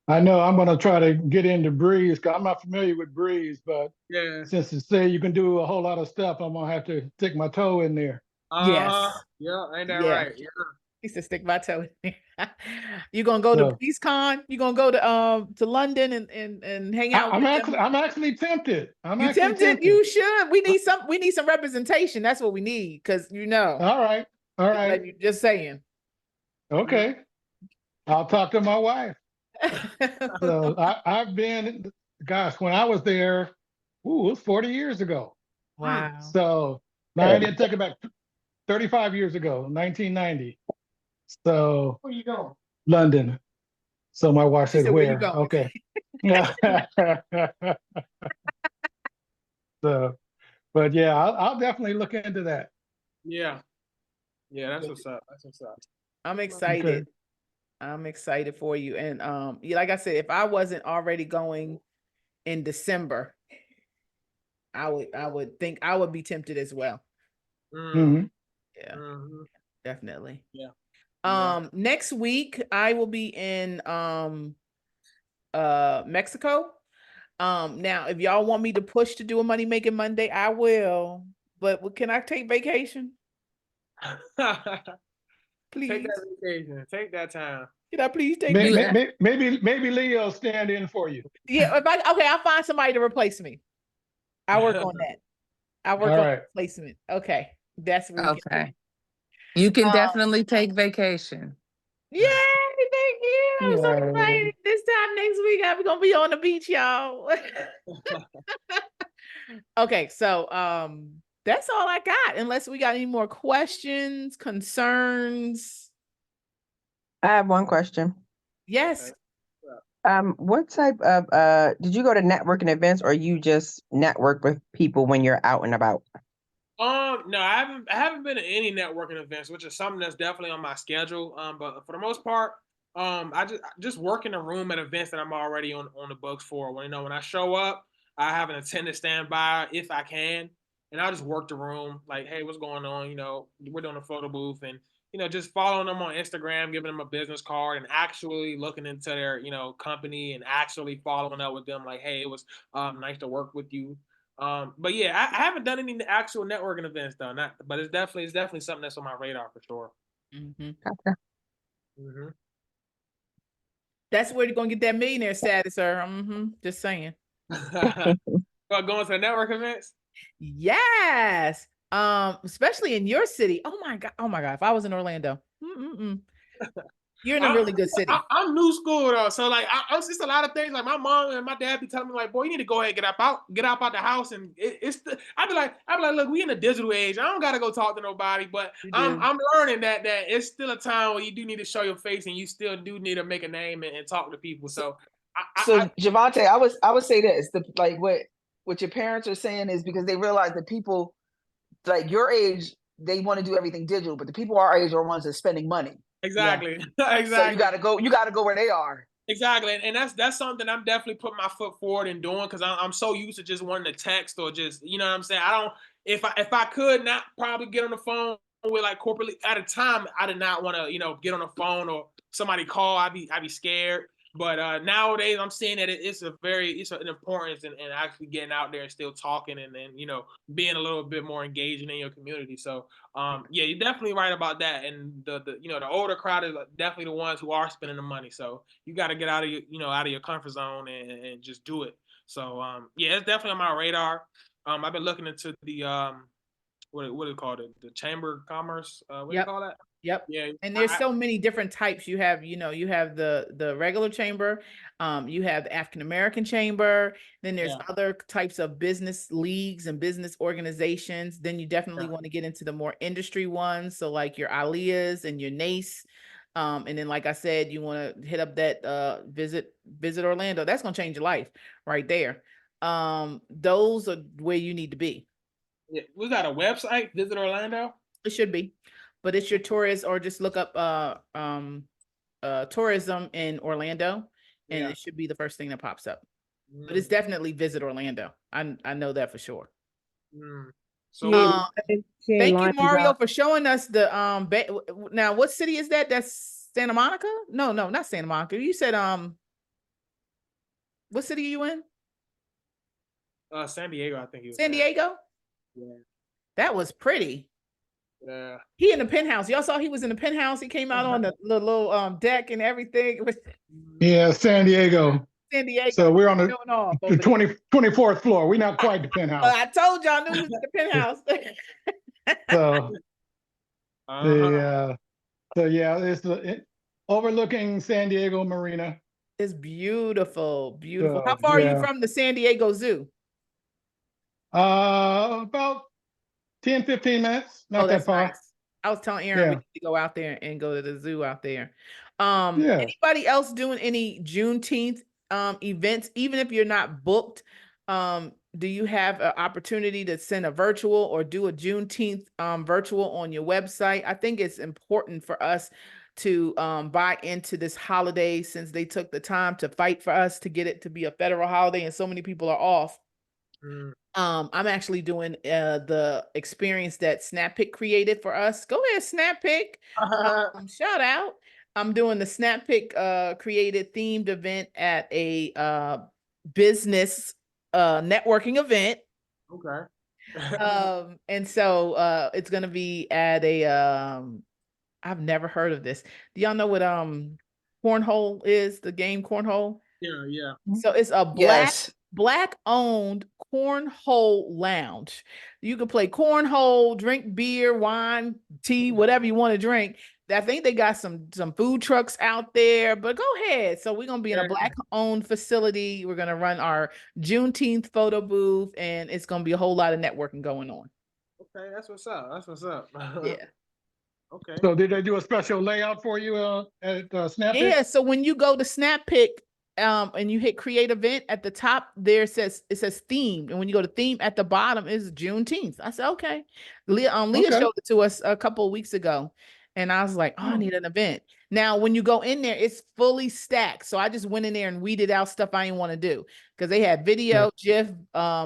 I know I'm going to try to get into Breeze because I'm not familiar with Breeze, but Yeah. since it say you can do a whole lot of stuff, I'm going to have to stick my toe in there. Yes. Yeah, ain't that Yeah. right? Yeah. Used to stick my toe in there. You gonna go to So- BreezeCon? You gonna go to London and hang out with them? I'm actually tempted. You tempted? You should. We need some representation. That's what we need, because All right. All right. Just saying. Okay. I'll talk to my wife. So I've been, gosh, when I was there, it was 40 years ago. Wow. So now I didn't take it back 35 years ago, 1990. So where you going? London. So my wife said, where you where? going? Okay. So, but yeah, I'll definitely look into that. Yeah. Yeah, that's what's up. That's what's up. I'm excited. Okay. I'm excited for you. And like I said, if I wasn't already going in December, I would think I would be tempted as well. Mhm. Yeah. Mhm. Definitely. Yeah. Next week I will be in Mexico. Now if y'all want me to push to do a Money Making Monday, I will. But can I take vacation? Please. Take that vacation. Take that time. Can I please take Maybe Leo stand in for you. Yeah, I'll find somebody to replace me. I'll work on that. I'll work on replacement. Okay. That's what we can do. You can definitely take vacation. Yay, thank you. I'm so excited. This time next week, I'm gonna be on the beach, y'all. Okay, so that's all I got, unless we got any more questions, concerns. I have one question. Yes. What type of did you go to networking events or you just network with people when you're out and about? No, I haven't been to any networking events, which is something that's definitely on my schedule. But for the most part, I just work in a room at events that I'm already on the books for. When I show up, I have an attendant stand by if I can, and I'll just work the room. Like, hey, what's going on? We're doing a photo booth, and just following them on Instagram, giving them a business card, and actually looking into their company and actually following up with them. Like, hey, it was nice to work with you. But yeah, I haven't done any actual networking events though. But it's definitely something that's on my radar for sure. Okay. That's where you're gonna get that millionaire status, sir. Just saying. Going to the network events? Yes. Especially in your city. Oh my God. If I was in Orlando. You're in a really good city. I'm new school though, so like I'm just a lot of things. Like my mom and my dad be telling me like, boy, you need to go ahead and get up out the house, and I'd be like, look, we in the digital age. I don't gotta go talk to nobody, but I'm learning that it's still a time where you do need to show your face, and you still do need to make a name and talk to people. So, Javonte, I would say this: like what your parents are saying is because they realize that people like your age, they want to do everything digital, but the people our age are ones that's spending money. Exactly. Yeah. Exactly. So you gotta go where they are. Exactly. And that's something I'm definitely putting my foot forward in doing, because I'm so used to just wanting to text or just, you know what I'm saying? I don't, if I could not probably get on the phone with like corporately at a time, I did not want to, get on the phone or somebody call. I'd be scared. But nowadays I'm seeing that it's an importance in actually getting out there and still talking and being a little bit more engaging in your community. So yeah, you're definitely right about that. And the older crowd is definitely the ones who are spending the money. So you got to get out of your comfort zone and just do it. So yeah, it's definitely on my radar. I've been looking into the what is it called? The Chamber of Commerce. What do you call that? Yep. Yeah. And there's so many different types. You have, you have the regular chamber, you have the African American chamber, then there's other types of business leagues and business organizations. Then you definitely want to get into the more industry ones. So like your ALIAs and your NACE. And then like I said, you want to hit up that visit Orlando. That's gonna change your life right there. Those are where you need to be. Yeah. We got a website, Visit Orlando. It should be, but it's your tourist, or just look up tourism in Orlando, and it should be the first thing that pops up. But it's definitely Visit Orlando. I know that for sure. So thank you, Mario, for showing us the now what city is that? That's Santa Monica? No, not Santa Monica. You said what city are you in? San Diego, I think he was San Diego? Yeah. That was pretty. Yeah. He in the penthouse. Y'all saw he was in the penthouse. He came out on the little deck and everything. It was Yeah, San Diego. San Diego. So we're on the 24th floor. We're not quite the penthouse. I told y'all, I knew he was in the penthouse. So it's overlooking San Diego Marina. It's beautiful, beautiful. How far are you from the San Diego Zoo? About 10, 15 minutes. Not that far. Nice. I was telling Aaron we need to go out there and go to the zoo out there. Anybody else doing any Juneteenth events, even if you're not booked? Do you have an opportunity to send a virtual or do a Juneteenth virtual on your website? I think it's important for us to buy into this holiday, since they took the time to fight for us to get it to be a federal holiday and so many people are off. I'm actually doing the experience that SnapPick created for us. Go ahead, SnapPick. Shout out. I'm doing the SnapPick created themed event at a business networking event. Okay. And so it's gonna be at a I've never heard of this. Do y'all know what cornhole is? The game cornhole? Yeah. So it's a black owned cornhole lounge. You can play cornhole, drink beer, wine, tea, whatever you want to drink. I think they got some food trucks out there, but go ahead. So we're gonna be in a black owned facility. We're gonna run our Juneteenth photo booth, and it's gonna be a whole lot of networking going on. Okay, that's what's up. Yeah. Okay. So did they do a special layout for you at SnapPick? Yeah. So when you go to SnapPick, and you hit create event at the top, it says themed, and when you go to theme at the bottom is Juneteenth. I said okay. Leah showed it to us a couple of weeks ago, and I was like, oh, I need an event. Now when you go in there, it's fully stacked. So I just went in there and weeded out stuff I didn't want to do, because they had video, GIF,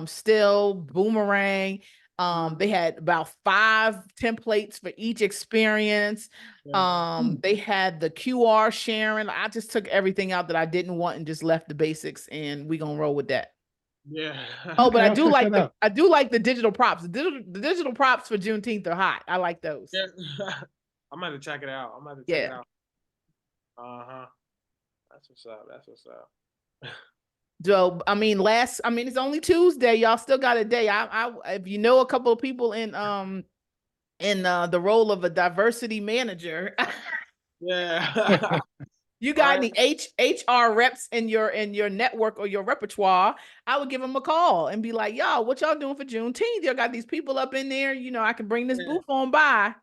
still, boomerang. They had about 5 templates for each experience. They had the QR sharing. I just took everything out that I didn't want and just left the basics, and we gonna roll with that. Yeah. Oh, but I do like the digital props. The digital props for Juneteenth are hot. I like those. Yeah. I'm gonna check it out. Check it out. That's what's up. So it's only Tuesday. Y'all still got a day. If you know a couple of people in the role of a diversity manager, yeah. You got any HR reps in your network or your repertoire, I would give them a call and be like, y'all, what y'all doing for Juneteenth? Y'all got these people up in there, I can bring this booth on by.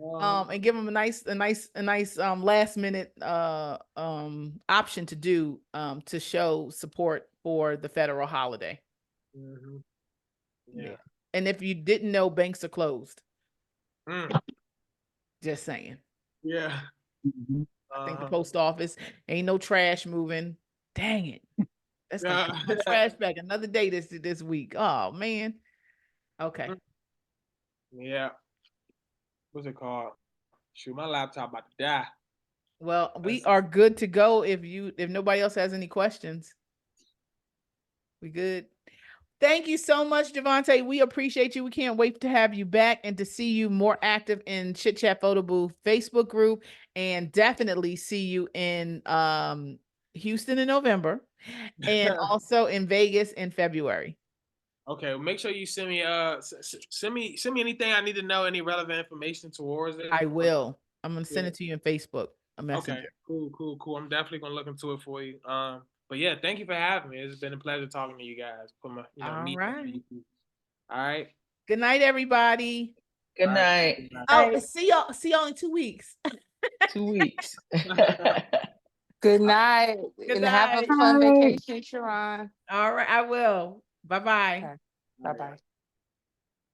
And give them a nice last minute option to do to show support for the federal holiday. Yeah. And if you didn't know, banks are closed. Just saying. Yeah. I think the post office ain't no trash moving. Dang it. That's gonna put my trash back another day this week. Oh man. Okay. Yeah. What's it called? Shoot, my laptop about to die. Well, we are good to go if nobody else has any questions. We good. Thank you so much, Javonte. We appreciate you. We can't wait to have you back and to see you more active in Chit Chat Photo Booth Facebook group, and definitely see you in Houston in November and also in Vegas in February. Okay, well, make sure you send me anything I need to know, any relevant information towards it. I will. I'm gonna send it to you in Facebook, a messenger. Okay, cool. I'm definitely gonna look into it for you. But yeah, thank you for having me. It's been a pleasure talking to you guys. Put my, All meet right. people. All right. Good night, everybody. Good All right. night. Oh, Night. see y'all in 2 weeks. 2 weeks. Good night. Good And have a night. fun Bye. vacation, Sharon. All right, I will. Bye-bye. Okay. Bye-bye.